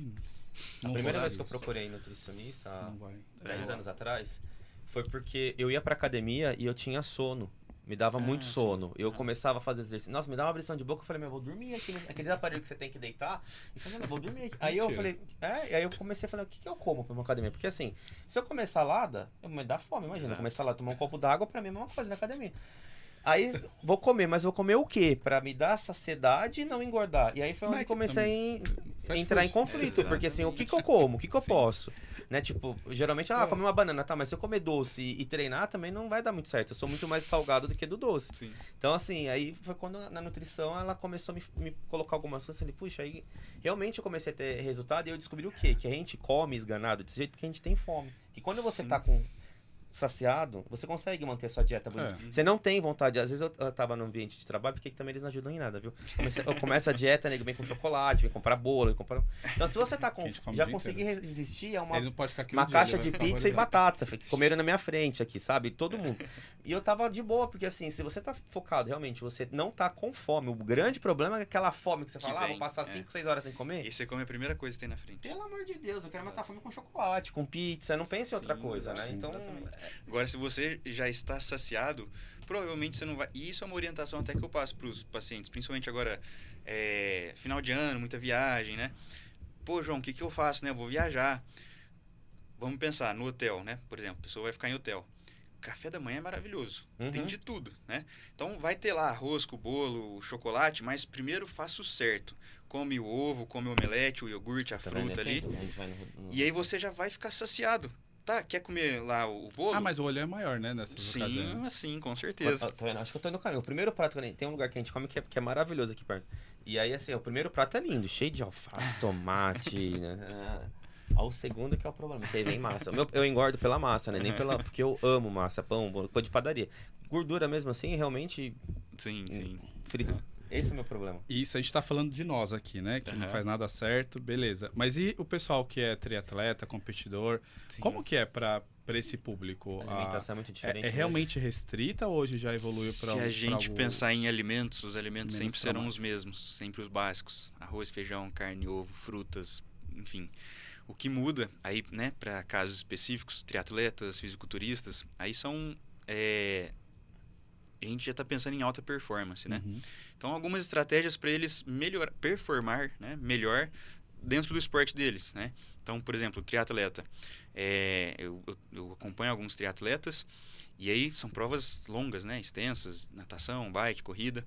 A não primeira vou vez que dar eu procurei nutricionista, não vai. 10 anos atrás, Foi porque eu ia pra academia e eu tinha sono. Me dava muito sim. sono. Eu começava a fazer exercício. Nossa, me dava uma abrição de boca. Eu falei, meu, eu vou dormir aqui. Aqueles aparelhos que você tem que deitar. E falei, não, eu vou dormir aqui. Aí eu Mentira. falei, aí eu comecei a falar, o que eu como pra uma academia? Porque assim, se eu comer salada, eu me dá fome, imagina. Exato. Comer salada, tomar um copo d'água, pra mim é a mesma coisa na academia. Aí, vou comer, mas vou comer o quê? Pra me dar saciedade e não engordar. E aí foi Mas onde é que comecei a fast entrar em food. conflito. Porque assim, o que eu como? O que eu Sim. posso? Né, tipo, geralmente, É. comer uma banana, tá, mas se eu comer doce e treinar também não vai dar muito certo. Eu sou muito mais salgado do que do doce. Sim. Então, assim, aí foi quando na nutrição ela começou a me colocar algumas coisas. Eu falei, puxa, aí realmente eu comecei a ter resultado e eu descobri o quê? Que a gente come esganado desse jeito porque a gente tem fome. E quando você Sim. tá com saciado, você consegue manter a sua dieta bonita. Você não tem vontade. Às vezes eu tava no ambiente de trabalho, porque também eles não ajudam em nada, viu? Eu começo a dieta, nego vem com chocolate, vem comprar bolo, vem comprar... Então, se você tá Que a com... gente come o Já dia consegui inteiro. resistir a uma Ele não pode ficar aqui uma um dia, caixa ele vai de ficar pizza e horrorizado. batata, que comeram na minha frente aqui, sabe? Todo mundo. E eu tava de boa, porque assim, se você tá focado, realmente, você não tá com fome. O grande problema é aquela fome que você Que fala, vem, vou passar 5, 6 horas sem comer. E você come a primeira coisa que tem na frente. Pelo amor de Deus, eu quero matar a fome com chocolate, com pizza, não pense em outra Sim, coisa, né? sim, Então, Agora, se você já está saciado, provavelmente você não vai... E isso é uma orientação até que eu passo para os pacientes, principalmente agora, final de ano, muita viagem, né? Pô, João, o que eu faço, né? Eu vou viajar. Vamos pensar no hotel, né? Por exemplo, a pessoa vai ficar em hotel. Café da manhã é maravilhoso. Uhum. Tem de tudo, né? Então, vai ter lá arroz, com bolo, chocolate, mas primeiro faça o certo. Come o ovo, come o omelete, o iogurte, a tá vendo? fruta ali. A gente vai no- E aí você já vai ficar saciado. Tá, quer comer lá o bolo? Ah, mas o olho é maior, né? Nessas ocasiões. Sim, com certeza. Tá vendo? Acho que eu tô indo no caminho. O primeiro prato, tem um lugar que a gente come que é maravilhoso aqui perto. E aí, assim, o primeiro prato é lindo, cheio de alface, tomate, né? Ao segundo que é o problema, que aí vem massa. Eu engordo pela massa, né? Nem pela... Porque eu amo massa, pão, coisa de padaria. Gordura mesmo assim, realmente... Sim. Frito. Esse é o meu problema. Isso, a gente tá falando de nós aqui, né? Que não Aham. faz nada certo, beleza. Mas e o pessoal que é triatleta, competidor? Sim. Como que é pra esse público? A alimentação é muito diferente. É realmente restrita ou hoje já evoluiu para Se a gente algo pensar em alimentos, os alimentos menos sempre serão trabalho? os mesmos, sempre os básicos. Arroz, feijão, carne, ovo, frutas, enfim. O que muda aí, né, para casos específicos, triatletas, fisiculturistas, aí são... a gente já está pensando em alta performance, né? Uhum. Então, algumas estratégias para eles performar, né, melhor dentro do esporte deles, né? Então, por exemplo, o triatleta. Eu acompanho alguns triatletas e aí são provas longas, né, extensas, natação, bike, corrida.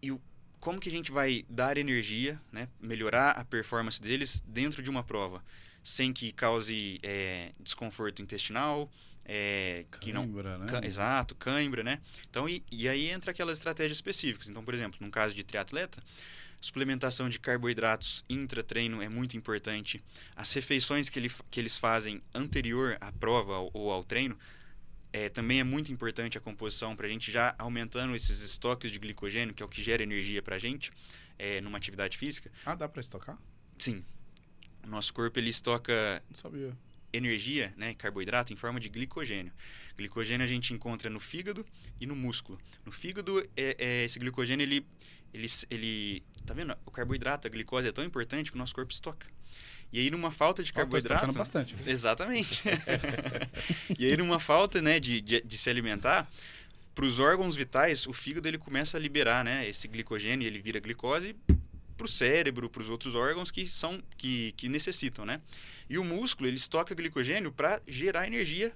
E como que a gente vai dar energia, né, melhorar a performance deles dentro de uma prova, sem que cause desconforto intestinal, que não... Cãibra, né? Exato, cãibra, né? Então, e aí entra aquelas estratégias específicas. Então, por exemplo, no caso de triatleta, suplementação de carboidratos intra-treino é muito importante. As refeições que eles fazem anterior à prova ou ao treino, também é muito importante a composição para a gente já aumentando esses estoques de glicogênio, que é o que gera energia para a gente numa atividade física. Ah, dá para estocar? Sim. O nosso corpo ele estoca Não sabia. energia, né, carboidrato, em forma de glicogênio. Glicogênio a gente encontra no fígado e no músculo. No fígado, esse glicogênio, ele... Tá vendo? O carboidrato, a glicose é tão importante que o nosso corpo estoca. E aí, numa falta de carboidrato... Tô bastante. Exatamente. E aí, numa falta, né, de se alimentar, para os órgãos vitais, o fígado ele começa a liberar, né, esse glicogênio, ele vira glicose para o cérebro, para os outros órgãos que necessitam, né? E o músculo, ele estoca glicogênio para gerar energia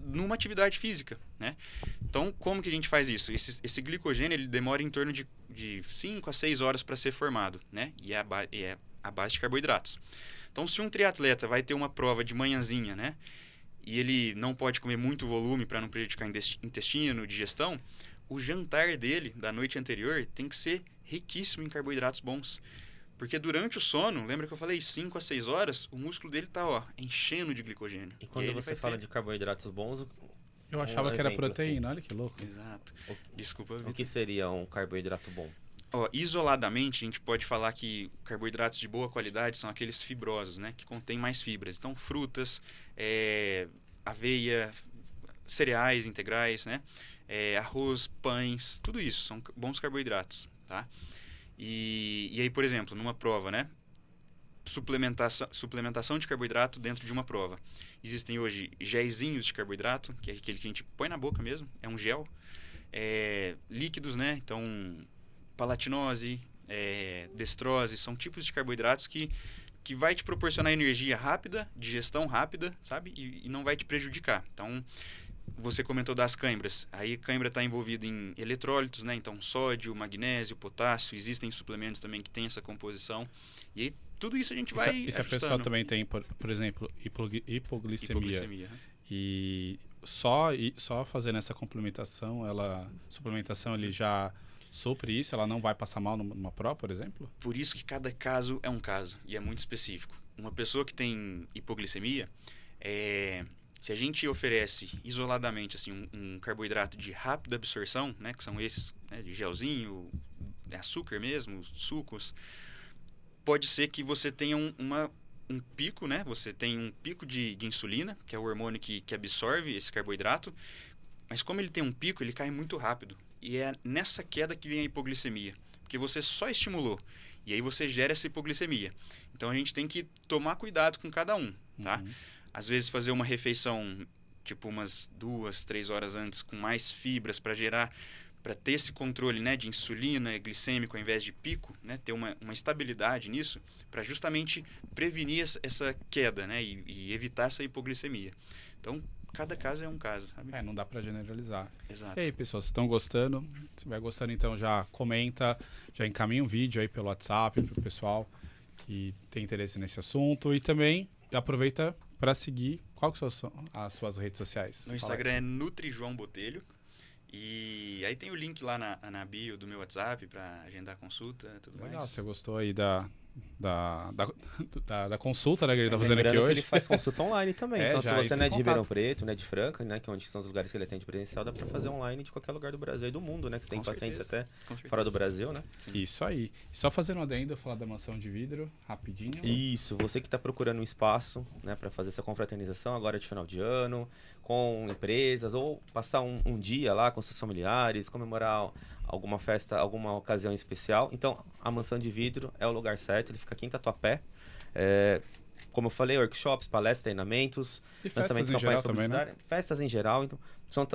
numa atividade física, né? Então, como que a gente faz isso? Esse glicogênio, ele demora em torno de 5 a 6 horas para ser formado, né? E é a base de carboidratos. Então, se um triatleta vai ter uma prova de manhãzinha, né? E ele não pode comer muito volume para não prejudicar intestino, digestão, o jantar dele, da noite anterior, tem que ser riquíssimo em carboidratos bons. Porque durante o sono, lembra que eu falei 5 a 6 horas, o músculo dele tá, enchendo de glicogênio. E quando você fala de carboidratos bons, Eu achava que era exemplo, proteína, olha que louco. Exato. Desculpa, o Vitor. que seria um carboidrato bom? Isoladamente, a gente pode falar que carboidratos de boa qualidade são aqueles fibrosos, né? Que contêm mais fibras. Então, frutas, aveia, cereais integrais, né? Arroz, pães, tudo isso são bons carboidratos, tá? E aí, por exemplo, numa prova, né? suplementação de carboidrato dentro de uma prova. Existem hoje géisinhos de carboidrato, que é aquele que a gente põe na boca mesmo, é um gel. Líquidos, né? Então, palatinose, destrose, são tipos de carboidratos que vai te proporcionar energia rápida, digestão rápida, sabe? E não vai te prejudicar. Então, você comentou das cãibras. Aí, cãibra está envolvido em eletrólitos, né? Então, sódio, magnésio, potássio. Existem suplementos também que têm essa composição. E aí, tudo isso a gente vai E se a pessoa também tem, por exemplo, hipoglicemia. E só fazendo essa suplementação, ele já supre isso? Ela não vai passar mal numa prova, por exemplo? Por isso que cada caso é um caso e é muito específico. Uma pessoa que tem hipoglicemia, se a gente oferece isoladamente assim, um carboidrato de rápida absorção, né, que são esses, né, de gelzinho, açúcar mesmo, sucos, pode ser que você tenha um pico, né? Você tem um pico de insulina, que é o hormônio que absorve esse carboidrato, mas como ele tem um pico, ele cai muito rápido. E é nessa queda que vem a hipoglicemia, porque você só estimulou, e aí você gera essa hipoglicemia. Então a gente tem que tomar cuidado com cada um, tá? Uhum. Às vezes fazer uma refeição, tipo umas 2, 3 horas antes, com mais fibras para ter esse controle, né, de insulina glicêmico ao invés de pico, né, ter uma estabilidade nisso, para justamente prevenir essa queda, né, e evitar essa hipoglicemia. Então, cada caso é um caso, sabe? Não dá para generalizar. Exato. E aí, pessoal, se estão gostando, se vai gostando, então já comenta, já encaminha um vídeo aí pelo WhatsApp para o pessoal que tem interesse nesse assunto e também aproveita para seguir. Qual que são as suas redes sociais? No Instagram é NutriJoãoBotelho. E aí tem o link lá na bio do meu WhatsApp para agendar consulta e tudo mais. Legal, você gostou aí da consulta, né, que ele tá fazendo aqui Lembrando que hoje. ele faz consulta online também. Então, se já você entra não é em de Ribeirão contato. Preto, né, de Franca, né, que é onde são os lugares que ele atende presencial, dá pra fazer online de qualquer lugar do Brasil e do mundo, né, que você tem Com pacientes certeza. até Com certeza. fora do Brasil, né? Sim. Isso aí. Só fazendo um adendo, falar da mansão de vidro, rapidinho. Isso, você que está procurando um espaço, né, para fazer essa confraternização agora de final de ano, com empresas, ou passar um dia lá com seus familiares, comemorar alguma festa, alguma ocasião especial. Então, a Mansão de Vidro é o lugar certo, ele fica aqui em Tatuapé. Como eu falei, workshops, palestras, treinamentos, E festas em geral também, né? festas em geral. Então,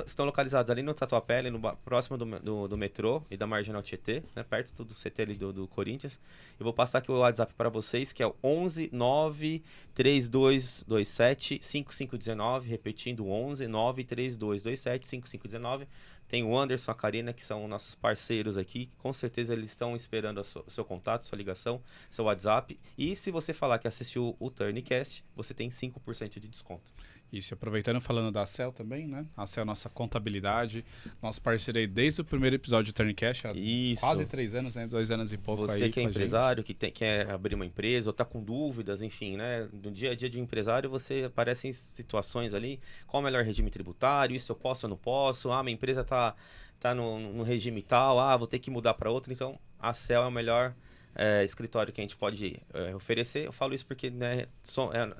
estão localizados ali no Tatuapé, ali próximo do metrô e da Marginal Tietê, né, perto do CT ali do Corinthians. Eu vou passar aqui o WhatsApp para vocês, que é o 11 93227 5519, repetindo 11 93227 5519. Tem o Anderson, a Karina, que são nossos parceiros aqui. Com certeza eles estão esperando o seu contato, sua ligação, seu WhatsApp. E se você falar que assistiu o Turncast, você tem 5% de desconto. Isso, aproveitando falando da Cel também, né? A Cel é nossa contabilidade, nosso parceiro aí desde o primeiro episódio do Turncast, há Isso. quase 3 anos, né? 2 anos e pouco aí. Você que é com a gente. empresário, que quer abrir uma empresa ou está com dúvidas, enfim, né? No dia a dia de um empresário, você aparece em situações ali, qual o melhor regime tributário, isso eu posso ou não posso, minha empresa tá no regime tal, vou ter que mudar para outra. Então, a Cel é o melhor escritório que a gente pode oferecer. Eu falo isso porque, né,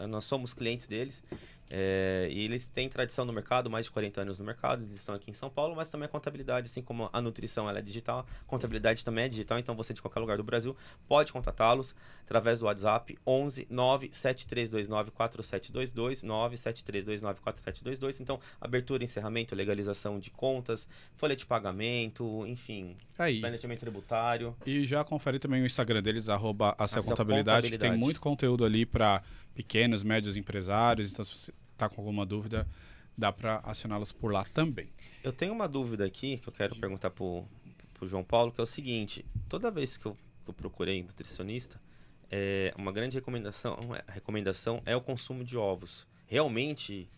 nós somos clientes deles. E eles têm tradição no mercado, mais de 40 anos no mercado, eles estão aqui em São Paulo, mas também a contabilidade, assim como a nutrição ela é digital, a contabilidade também é digital, então você de qualquer lugar do Brasil pode contatá-los através do WhatsApp 11 97329 4722, 97329 4722. Então, abertura, encerramento, legalização de contas, folha de pagamento, enfim, Aí. planejamento tributário. E já confere também o Instagram deles, @acelcontabilidade, que tem Contabilidade. muito conteúdo ali para pequenos, médios empresários. Então, se você está com alguma dúvida, dá para acioná-los por lá também. Eu tenho uma dúvida aqui que eu quero perguntar pro João Paulo, que é o seguinte: toda vez que eu procurei nutricionista, uma grande recomendação é o consumo de ovos. Realmente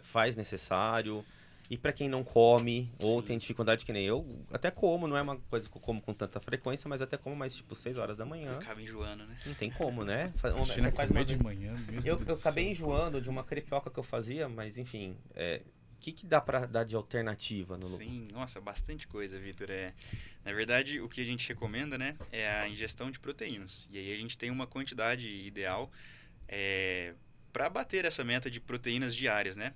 faz necessário? E para quem não come ou tem dificuldade que nem eu, até como, não é uma coisa que eu como com tanta frequência, mas até como mais tipo 6 horas da manhã. Acaba enjoando, né? Não tem como, né? Imagina Você faz comer uma de vez- manhã, meu Eu Deus do acabei céu. enjoando de uma crepioca que eu fazia, mas enfim, o que dá pra dar de alternativa no lugar? Sim, nossa, bastante coisa, Vitor. Na verdade, o que a gente recomenda, né, é a ingestão de proteínas. E aí a gente tem uma quantidade ideal para bater essa meta de proteínas diárias, né?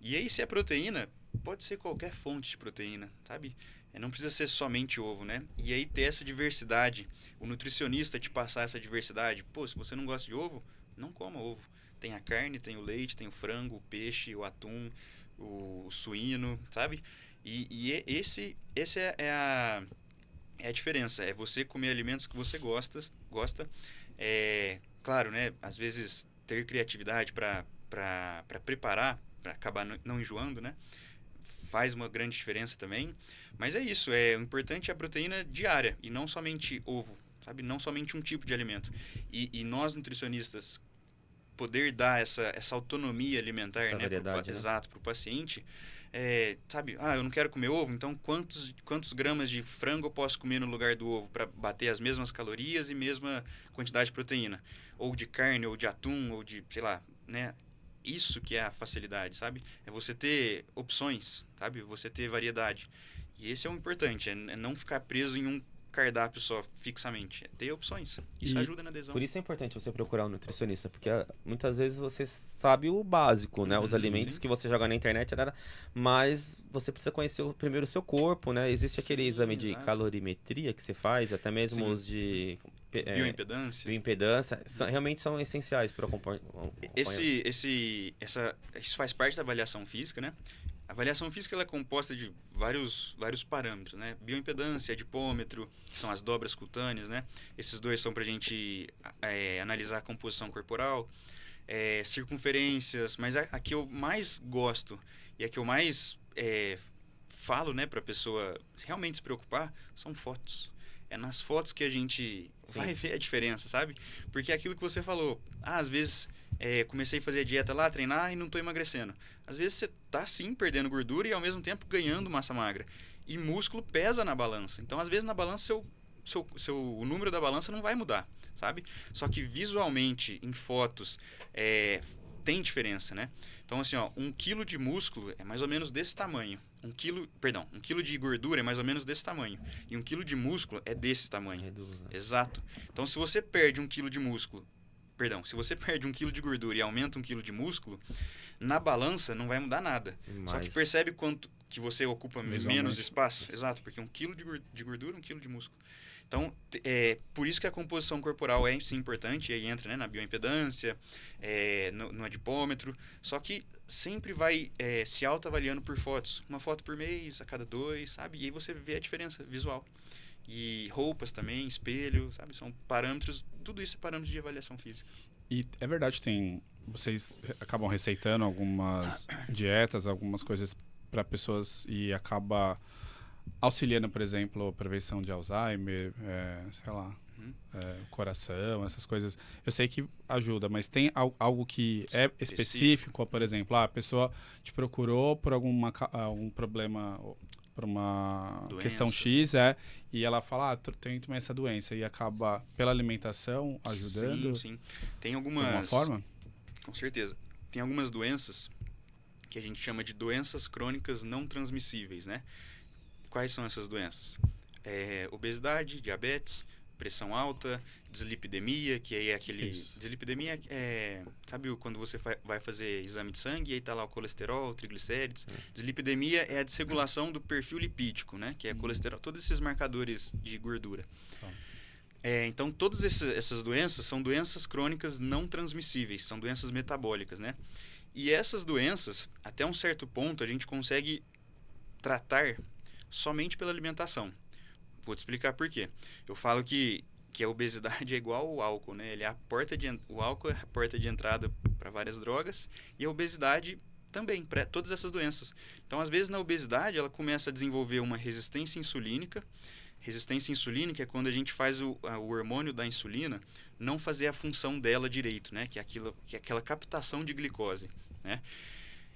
E aí, se é proteína, pode ser qualquer fonte de proteína, sabe? Não precisa ser somente ovo, né? E aí ter essa diversidade, o nutricionista te passar essa diversidade. Pô, se você não gosta de ovo, não coma ovo. Tem a carne, tem o leite, tem o frango, o peixe, o atum, o suíno, sabe? Esse é a diferença. É você comer alimentos que você gosta. Claro, né? Às vezes ter criatividade para preparar, para acabar não enjoando, né? Faz uma grande diferença também. Mas é isso, o importante é a proteína diária e não somente ovo, sabe? Não somente um tipo de alimento. E nós, nutricionistas, poder dar essa autonomia alimentar, Essa né? variedade, né? Exato, para o paciente. Sabe, eu não quero comer ovo, então quantos gramas de frango eu posso comer no lugar do ovo para bater as mesmas calorias e mesma quantidade de proteína? Ou de carne, ou de atum, ou de, sei lá, né? Isso que é a facilidade, sabe? É você ter opções, sabe? Você ter variedade. E esse é o importante, é não ficar preso em um cardápio só, fixamente. É ter opções. Isso ajuda na adesão. Por isso é importante você procurar um nutricionista, porque muitas vezes você sabe o básico, né? Os alimentos que você joga na internet, mas você precisa conhecer primeiro o seu corpo, né? Existe aquele exame de calorimetria que você faz, até mesmo os de... bioimpedância. Realmente são essenciais para acompanhar. Isso faz parte da avaliação física, né? A avaliação física ela é composta de vários parâmetros, né? Bioimpedância, adipômetro, que são as dobras cutâneas, né? Esses dois são para a gente analisar a composição corporal, circunferências, mas a que eu mais gosto e a que eu mais falo, né, para a pessoa realmente se preocupar, são fotos. É nas fotos que a gente vai ver a diferença, sabe? Porque é aquilo que você falou. Às vezes comecei a fazer dieta lá, treinar e não estou emagrecendo. Às vezes você tá sim perdendo gordura e ao mesmo tempo ganhando massa magra. E músculo pesa na balança. Então, às vezes na balança o número da balança não vai mudar, sabe? Só que visualmente, em fotos, tem diferença, né? Então, assim, 1 quilo de músculo é mais ou menos desse tamanho. 1 quilo de gordura é mais ou menos desse tamanho. E 1 quilo de músculo é desse tamanho. Reduz, né? Exato. Então, se você perde 1 quilo de músculo... se você perde 1 quilo de gordura e aumenta 1 quilo de músculo, na balança não vai mudar nada. Só que percebe quanto que você ocupa menos espaço? Exato, porque 1 quilo de gordura, 1 quilo de músculo. Então, por isso que a composição corporal é sim importante, e aí entra, né, na bioimpedância, no adipômetro, só que sempre vai se autoavaliando por fotos. Uma foto por mês, a cada 2, sabe? E aí você vê a diferença visual. E roupas também, espelho, sabe? São parâmetros, tudo isso é parâmetros de avaliação física. E é verdade, vocês acabam receitando algumas dietas, algumas coisas para pessoas e acaba auxiliando, por exemplo, prevenção de Alzheimer, sei lá, coração, essas coisas. Eu sei que ajuda, mas tem algo que é específico, por exemplo, a pessoa te procurou por algum problema, por uma questão X, e ela fala, tenho também essa doença, e acaba, pela alimentação, ajudando? Sim. Tem algumas... De alguma forma? Com certeza. Tem algumas doenças que a gente chama de doenças crônicas não transmissíveis, né? Quais são essas doenças? Obesidade, diabetes, pressão alta, dislipidemia, que aí é aquele... Isso. Dislipidemia sabe quando você vai fazer exame de sangue e aí tá lá o colesterol, triglicérides? Dislipidemia é a desregulação do perfil lipídico, né? Que é colesterol, todos esses marcadores de gordura. Então, todas essas doenças são doenças crônicas não transmissíveis, são doenças metabólicas, né? E essas doenças, até um certo ponto, a gente consegue tratar somente pela alimentação. Vou te explicar por quê. Eu falo que a obesidade é igual ao álcool, né? O álcool é a porta de entrada para várias drogas e a obesidade também, para todas essas doenças. Então, às vezes, na obesidade, ela começa a desenvolver uma resistência insulínica. Resistência insulínica é quando a gente faz o hormônio da insulina não fazer a função dela direito, né? Que é aquela captação de glicose, né?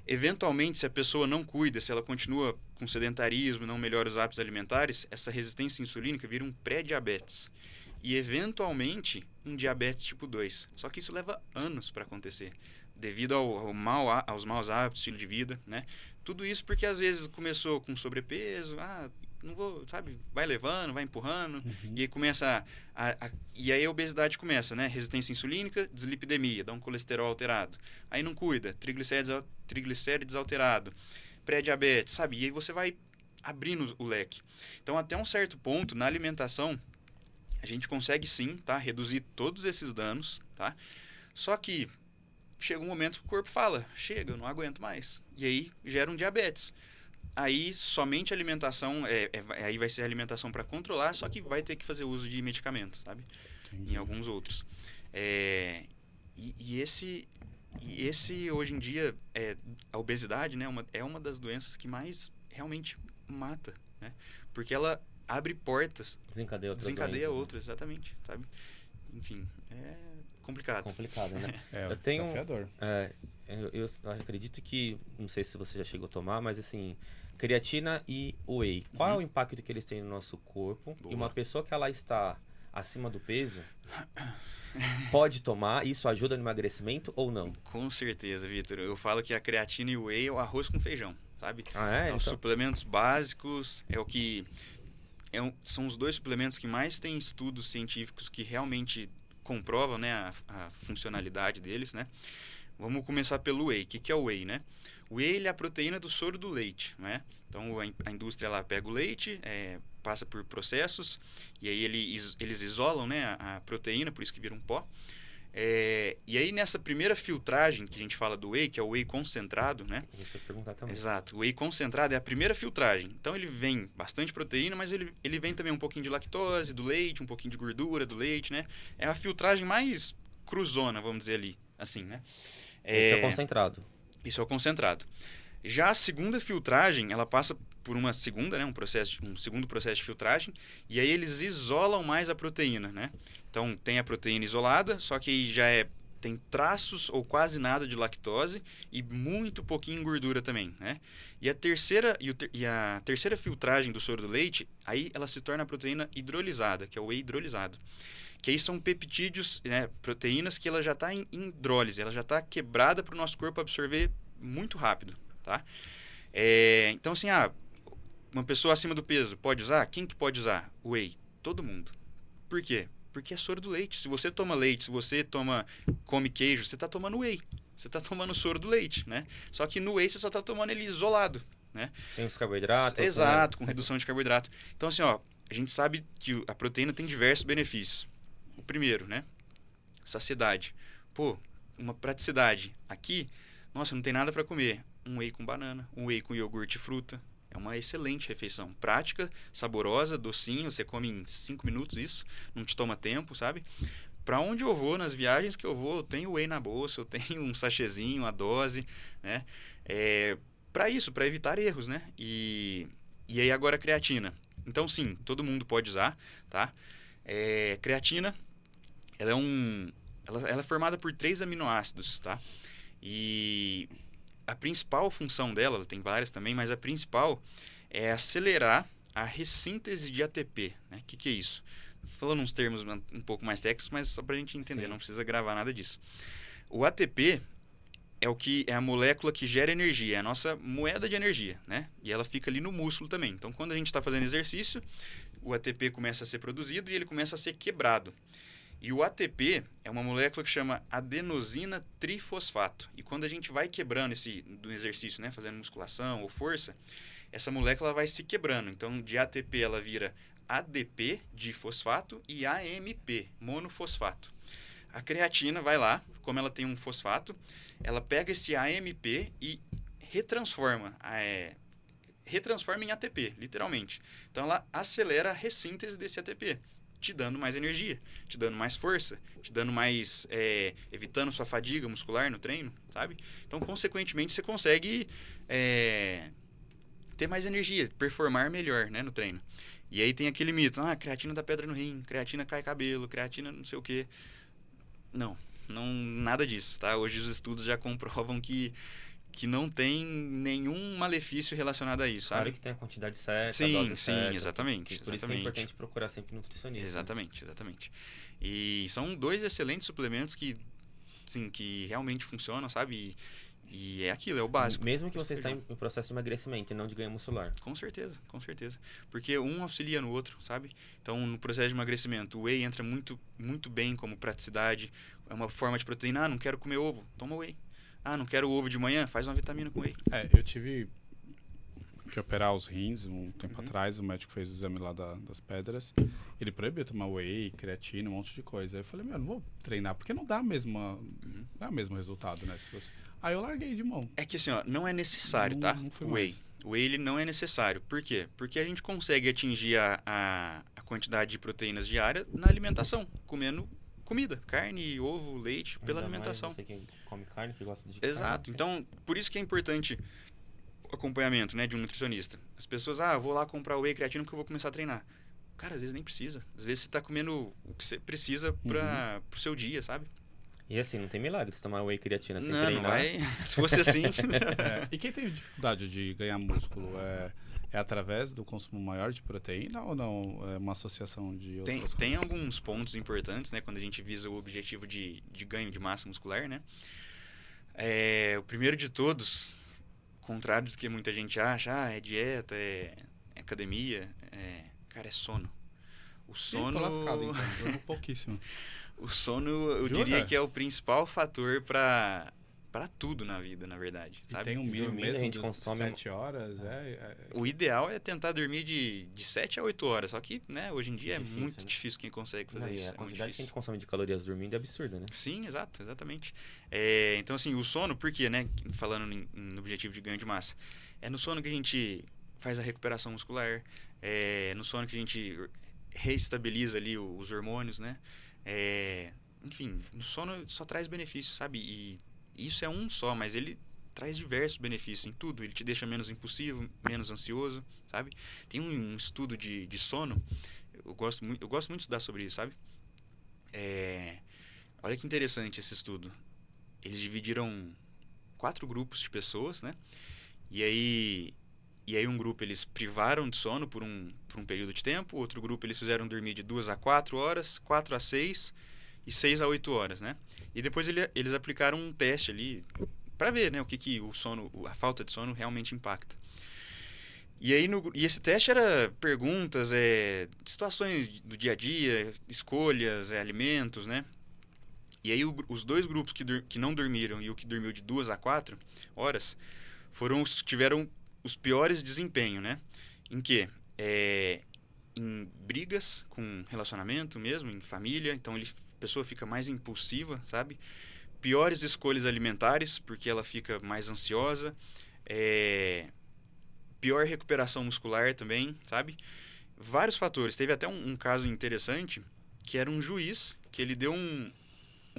Eventualmente, se a pessoa não cuida, se ela continua com sedentarismo, não melhora os hábitos alimentares, essa resistência insulínica vira um pré-diabetes. E, eventualmente, um diabetes tipo 2. Só que isso leva anos para acontecer, devido aos maus hábitos, estilo de vida, né? Tudo isso porque, às vezes, começou com sobrepeso, não vou, sabe? Vai levando, vai empurrando, e aí começa e aí a obesidade começa, né? Resistência insulínica, dislipidemia, dá um colesterol alterado. Aí não cuida, triglicérides alterado, pré-diabetes, sabe? E aí você vai abrindo o leque. Então, até um certo ponto, na alimentação, a gente consegue sim, tá? Reduzir todos esses danos, tá? Só que chega um momento que o corpo fala, chega, eu não aguento mais. E aí gera um diabetes. Aí somente a alimentação, aí vai ser a alimentação para controlar, só que vai ter que fazer uso de medicamento, sabe? Entendi. Em alguns outros. E esse hoje em dia, a obesidade, né, é uma das doenças que mais realmente mata, né? Porque ela abre portas, Desencadeia desencadeia doenças, outras, exatamente, sabe? Enfim, é complicado. Complicado, né? É Eu tenho desafiador. eu acredito que, não sei se você já chegou a tomar, mas assim, creatina e whey, qual é o impacto que eles têm no nosso corpo? Boa. E uma pessoa que ela está acima do peso pode tomar, isso ajuda no emagrecimento ou não? Com certeza, Vitor. Eu falo que a creatina e o whey é o arroz com feijão, sabe? Ah, é? Os Então, suplementos básicos, são os dois suplementos que mais têm estudos científicos que realmente comprovam, né, a funcionalidade deles, né? Vamos começar pelo whey. O que é o whey, né? O whey ele é a proteína do soro do leite, né? Então a indústria lá pega o leite, passa por processos e aí eles isolam, né, a proteína, por isso que vira um pó. E aí nessa primeira filtragem que a gente fala do whey, que é o whey concentrado, né? isso eu ia perguntar também. Exato. O whey concentrado é a primeira filtragem. Então ele vem bastante proteína, mas ele vem também um pouquinho de lactose do leite, um pouquinho de gordura do leite, né? É a filtragem mais cruzona, vamos dizer ali, assim, né? Esse é o concentrado. Isso é o concentrado. Já a segunda filtragem, ela passa por uma segunda, né, um segundo processo de filtragem, e aí eles isolam mais a proteína, né? Então tem a proteína isolada, só que aí já tem traços ou quase nada de lactose e muito pouquinho gordura também, né? E a terceira filtragem do soro do leite, aí ela se torna a proteína hidrolisada, que é o whey hidrolisado. Que aí são peptídeos, né, proteínas que ela já está em hidrólise, ela já está quebrada para o nosso corpo absorver muito rápido, tá? Então assim, uma pessoa acima do peso pode usar? Quem que pode usar o whey? Todo mundo. Por quê? Porque é soro do leite. Se você toma leite, se você come queijo, você está tomando whey. Você está tomando soro do leite, né? Só que no whey você só está tomando ele isolado, né? Sem os carboidratos. Exato, com né? redução de carboidrato. Então assim, a gente sabe que a proteína tem diversos benefícios. O primeiro, né? Saciedade. Pô, uma praticidade. Aqui, nossa, não tem nada para comer. Um whey com banana, um whey com iogurte e fruta. É uma excelente refeição. Prática, saborosa, docinho. Você come em 5 minutos isso. Não te toma tempo, sabe? Para onde eu vou, nas viagens que eu vou, eu tenho whey na bolsa, eu tenho um sachêzinho, a dose, né? Para isso, para evitar erros, né? E aí agora a creatina. Então sim, todo mundo pode usar, tá? Creatina, ela é formada por 3 aminoácidos, tá? E a principal função dela, ela tem várias também, mas a principal é acelerar a ressíntese de ATP, né? O que é isso? Falando uns termos um pouco mais técnicos, mas só para a gente entender, não precisa gravar nada disso. O ATP é a molécula que gera energia, é a nossa moeda de energia, né? E ela fica ali no músculo também. Então, quando a gente está fazendo exercício, o ATP começa a ser produzido e ele começa a ser quebrado. E o ATP é uma molécula que chama adenosina trifosfato. E quando a gente vai quebrando do exercício, né, fazendo musculação ou força, essa molécula vai se quebrando. Então, de ATP ela vira ADP, difosfato, e AMP, monofosfato. A creatina vai lá, como ela tem um fosfato, ela pega esse AMP e retransforma em ATP, literalmente. Então, ela acelera a ressíntese desse ATP, te dando mais energia, te dando mais força, te dando mais... evitando sua fadiga muscular no treino, sabe? Então, consequentemente, você consegue ter mais energia, performar melhor, né, no treino. E aí tem aquele mito, creatina dá pedra no rim, creatina cai cabelo, creatina não sei o quê. Não, nada disso, tá? Hoje os estudos já comprovam que não tem nenhum malefício relacionado a isso, sabe? Claro que tem a quantidade certa, a Sim, dose sim, certa, exatamente. Por isso que é importante procurar sempre nutricionista. Exatamente. E são 2 excelentes suplementos que realmente funcionam, sabe? E é aquilo, é o básico. Mesmo que você está em processo de emagrecimento e não de ganho muscular. Com certeza. Porque um auxilia no outro, sabe? Então, no processo de emagrecimento, o whey entra muito, muito bem como praticidade. É uma forma de proteína. Não quero comer ovo, toma whey. Não quero ovo de manhã, faz uma vitamina com whey. Eu tive que operar os rins um tempo atrás, o médico fez o exame lá das pedras, ele proibiu tomar whey, creatina, um monte de coisa. Aí eu falei, meu, não vou treinar, porque não dá não é o mesmo resultado, né? Se você... Aí eu larguei de mão. É que assim, ó, não é necessário, tá? Não foi O whey. mais. O whey ele não é necessário. Por quê? Porque a gente consegue atingir a quantidade de proteínas diária na alimentação, comendo comida, carne, ovo, leite, pela Ainda mais alimentação. você que come carne, que gosta de Exato. carne. Então, por isso que é importante o acompanhamento, né, de um nutricionista. As pessoas, eu vou lá comprar whey creatina porque eu vou começar a treinar. Cara, às vezes nem precisa. Às vezes você tá comendo o que você precisa pro seu dia, sabe? E assim, não tem milagre se tomar whey creatina sem Não treinar. vai. Se fosse assim... E quem tem dificuldade de ganhar músculo é através do consumo maior de proteína ou não? É uma associação de outras Tem coisas? alguns pontos importantes, né? Quando a gente visa o objetivo de ganho de massa muscular, né? O primeiro de todos, contrário do que muita gente acha, é dieta, é academia, cara, é sono. O sono... Tô lascado, então. Durmo pouquíssimo. O sono, eu Jura? diria que é o principal fator para tudo na vida, na verdade, E sabe? tem um mínimo Dormindo, a mesmo gente de consome 7 horas? O ideal é tentar dormir de 7 a 8 horas, só que, né, hoje em dia é Difícil, muito né? difícil quem consegue fazer Não, e isso. a É muito quantidade que a difícil. gente consome de calorias dormindo é absurda, né? Sim, exatamente. Então, assim, o sono, por quê, né? Falando no objetivo de ganho de massa. É no sono que a gente faz a recuperação muscular, é no sono que a gente reestabiliza ali os hormônios, né? Enfim, no sono só traz benefícios, sabe? E isso é um só, mas ele traz diversos benefícios em tudo. Ele te deixa menos impulsivo, menos ansioso, sabe? Tem um estudo de sono, eu gosto muito de estudar sobre isso, sabe? Olha que interessante esse estudo. Eles dividiram 4 grupos de pessoas, né? E aí um grupo eles privaram de sono por um período de tempo, outro grupo eles fizeram dormir de 2 a 4 horas, 4 a 6 e 6 a 8 horas, né? E depois eles aplicaram um teste ali para ver, né, o que o sono, a falta de sono realmente impacta. E aí esse teste era perguntas, situações do dia a dia, escolhas, alimentos, né? E aí os 2 grupos que não dormiram e o que dormiu de 2 a 4 horas foram os que tiveram os piores desempenho, né? Em quê? Em brigas com relacionamento mesmo, em família. Então a pessoa fica mais impulsiva, sabe? Piores escolhas alimentares, porque ela fica mais ansiosa. Pior recuperação muscular também, sabe? Vários fatores. Teve até um caso interessante, que era um juiz, que ele deu um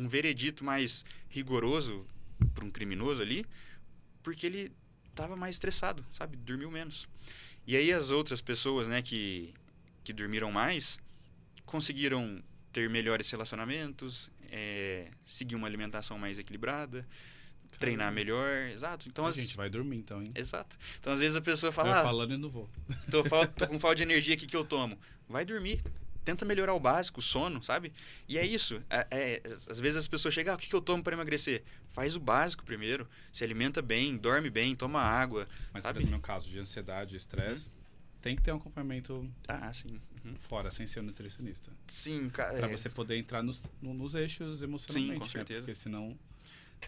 veredito mais rigoroso para um criminoso ali, porque ele estava mais estressado, sabe? Dormiu menos. E aí as outras pessoas, né, que dormiram mais, conseguiram ter melhores relacionamentos, seguir uma alimentação mais equilibrada, treinar melhor, exato. Então A gente vai dormir então, hein? Exato. Então às vezes a pessoa Eu fala, falando e não vou. tô com falta de energia, o que eu tomo? Vai dormir. Tenta melhorar o básico, o sono, sabe? E é isso. Às vezes as pessoas chegam, o que eu tomo para emagrecer? Faz o básico primeiro. Se alimenta bem, dorme bem, toma água. Mas, sabe? por exemplo, no meu caso de ansiedade e estresse, tem que ter um acompanhamento Sim. fora, sem ser um nutricionista. Sim, cara. Pra você poder entrar nos eixos emocionalmente. Sim, com né? certeza. Porque senão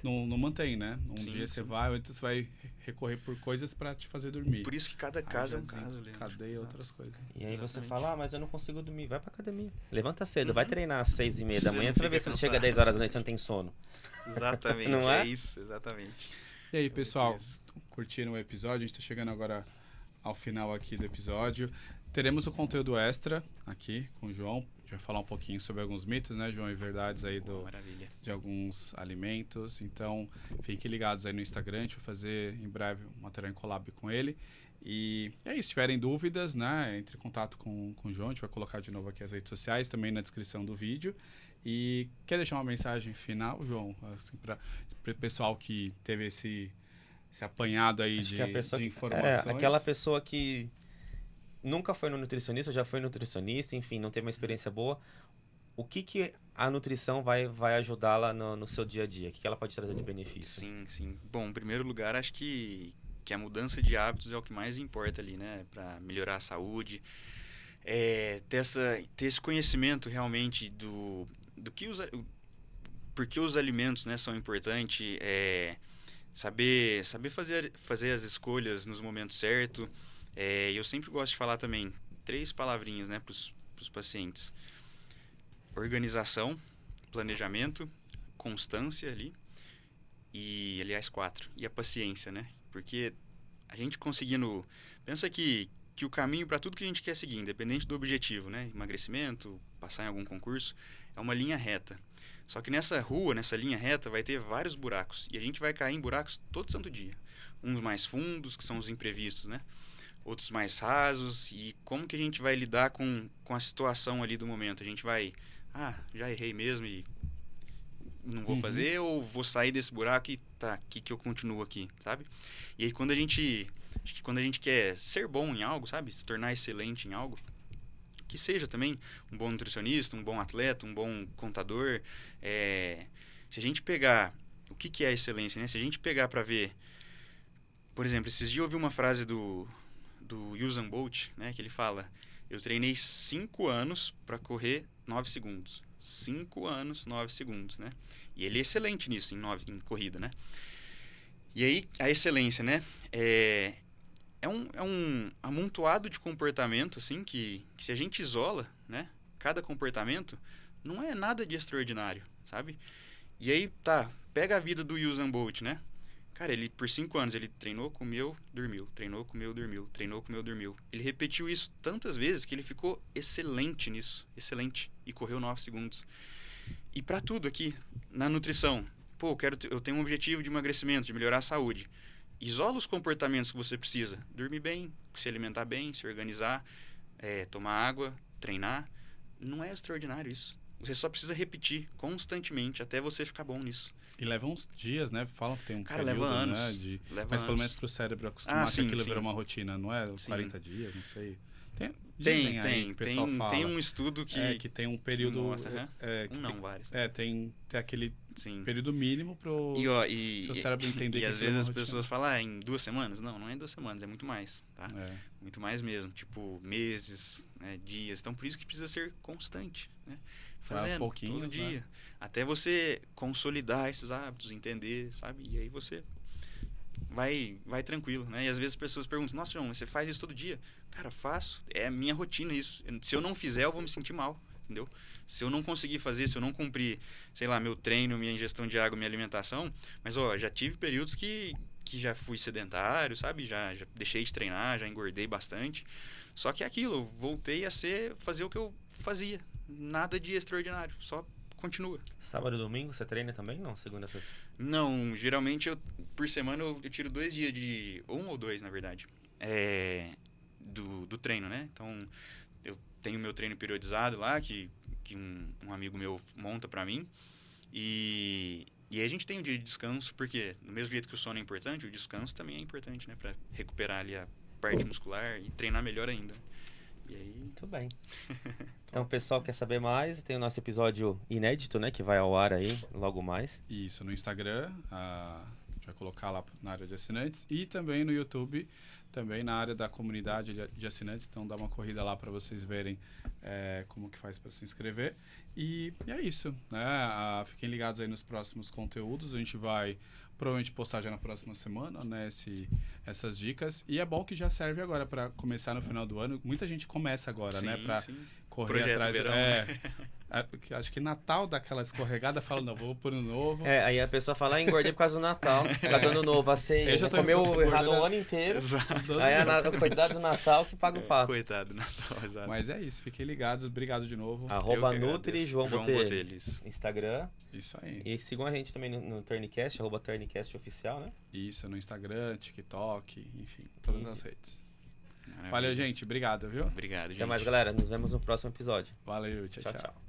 não mantém, né? Sim, Dia você sim. vai, outro você vai recorrer por coisas pra te fazer dormir. Por isso que cada Aí caso é já um caso, Leandro. cadeia Exato. outras coisas. E aí você Exatamente. fala, mas eu não consigo dormir. Vai pra academia. Levanta cedo, vai treinar às 6h30 da Você manhã. não Você vai ver fica se chega cansado. 10 horas da noite e você não tem sono. Exatamente, Não é? isso, exatamente. E aí, pessoal, isso. curtiram o episódio? A gente tá chegando agora ao final aqui do episódio. Teremos o conteúdo extra aqui com o João. A gente vai falar um pouquinho sobre alguns mitos, né, João, e verdades aí Maravilha. de alguns alimentos. Então, fiquem ligados aí no Instagram. A gente vai fazer em breve um material em collab com ele. E é isso. Se tiverem dúvidas, né, entre em contato com o João. A gente vai colocar de novo aqui as redes sociais, também na descrição do vídeo. E quer deixar uma mensagem final, João? Assim, para o pessoal que teve esse apanhado aí Acho que a pessoa de que- informações. aquela pessoa que nunca foi no nutricionista, já foi nutricionista, enfim, não teve uma experiência boa. O que a nutrição vai ajudá-la no seu dia a dia? O que ela pode trazer de benefício? Sim, sim. Bom, em primeiro lugar, acho que a mudança de hábitos é o que mais importa ali, né? Para melhorar a saúde. Ter esse conhecimento realmente do que por que os alimentos, né, são importantes. Saber fazer as escolhas nos momentos certos. E eu sempre gosto de falar também 3 palavrinhas, né, para os pacientes. Organização, planejamento, constância ali e, aliás, 4. E a paciência, né? Porque a gente conseguindo... Pensa que o caminho para tudo que a gente quer seguir, independente do objetivo, né? Emagrecimento, passar em algum concurso, é uma linha reta. Só que nessa linha reta, vai ter vários buracos. E a gente vai cair em buracos todo santo dia. Uns mais fundos, que são os imprevistos, né? Outros mais rasos. E como que a gente vai lidar com a situação ali do momento? A gente vai... já errei mesmo e não vou fazer, ou vou sair desse buraco e aqui que eu continuo aqui, sabe? E aí quando a gente quer ser bom em algo, sabe? Se tornar excelente em algo, que seja também um bom nutricionista, um bom atleta, um bom contador, se a gente pegar o que é a excelência, né? Se a gente pegar para ver, por exemplo, esses dias eu ouvi uma frase do Usain Bolt, né? Que ele fala: eu treinei 5 anos para correr 9 segundos. 5 anos, 9 segundos, né? E ele é excelente nisso, em corrida, né? E aí, a excelência, né? É um amontoado de comportamento, assim, que se a gente isola, né? Cada comportamento, não é nada de extraordinário, sabe? E aí, pega a vida do Usain Bolt, né? Cara, ele por 5 anos, ele treinou, comeu, dormiu. Treinou, comeu, dormiu. Treinou, comeu, dormiu. Ele repetiu isso tantas vezes que ele ficou excelente nisso. Excelente. E correu 9 segundos. E pra tudo aqui, na nutrição. Eu tenho um objetivo de emagrecimento, de melhorar a saúde. Isola os comportamentos que você precisa. Dormir bem, se alimentar bem, se organizar, tomar água, treinar. Não é extraordinário isso. Você só precisa repetir constantemente até você ficar bom nisso. E leva uns dias, né? Falam que tem um período, leva anos. Né? Leva mas pelo anos. menos pro cérebro acostumar que aquilo vira uma rotina, não é? Os 40 dias, não sei. Tem um estudo que tem um período... Mostra, vários. Tem aquele período mínimo pro seu cérebro entender que às vezes as pessoas falam, em 2 semanas. Não é em 2 semanas, é muito mais, tá? Muito mais mesmo, tipo meses, né, dias. Então, por isso que precisa ser constante, né? Fazendo todo dia. Né? Até você consolidar esses hábitos, entender, sabe? E aí você vai tranquilo, né? E às vezes as pessoas perguntam: nossa, João, você faz isso todo dia? Cara, faço. É a minha rotina isso. Se eu não fizer, eu vou me sentir mal, entendeu? Se eu não conseguir fazer, se eu não cumprir, sei lá, meu treino, minha ingestão de água, minha alimentação... Mas, já tive períodos que já fui sedentário, sabe? Já deixei de treinar, já engordei bastante. Só que é aquilo, eu voltei a fazer o que eu fazia. Nada de extraordinário, só continua. Sábado e domingo você treina também? Não, segunda a sexta? Não, geralmente por semana eu tiro 2 dias de... 1 ou 2, na verdade. Do treino, né? Então, eu tenho meu treino periodizado lá, que um amigo meu monta pra mim. E aí a gente tem um dia de descanso, porque do mesmo jeito que o sono é importante, o descanso também é importante, né? Pra recuperar ali a parte muscular e treinar melhor ainda. E aí... Muito bem. Então, o pessoal quer saber mais, tem o nosso episódio inédito, né? Que vai ao ar aí logo mais. Isso, no Instagram, a gente vai colocar lá na área de assinantes. E também no YouTube, também na área da comunidade de assinantes. Então, dá uma corrida lá para vocês verem como que faz para se inscrever. E é isso, né? Fiquem ligados aí nos próximos conteúdos. A gente vai provavelmente postar já na próxima semana, né? Essas dicas. E é bom que já serve agora para começar no final do ano. Muita gente começa agora, né? Para correr projeto atrás. Verão, né? Acho que Natal dá aquela escorregada, fala, não, vou por ano novo. Aí a pessoa fala, engordei por causa do Natal, por causa do ano novo, a ceia, comeu errado o ano inteiro. Exato. Aí coitado do Natal que paga o pato. Coitado do Natal, exato. Mas é isso, fiquem ligados, obrigado de novo. @Nutri João Botelho, Instagram. Isso aí. E sigam a gente também no Turncast, @Turncast oficial, né? Isso, no Instagram, TikTok, enfim, todas as redes. Valeu, gente, obrigado, viu? Obrigado, gente. Até mais, galera, nos vemos no próximo episódio. Valeu, tchau. Tchau.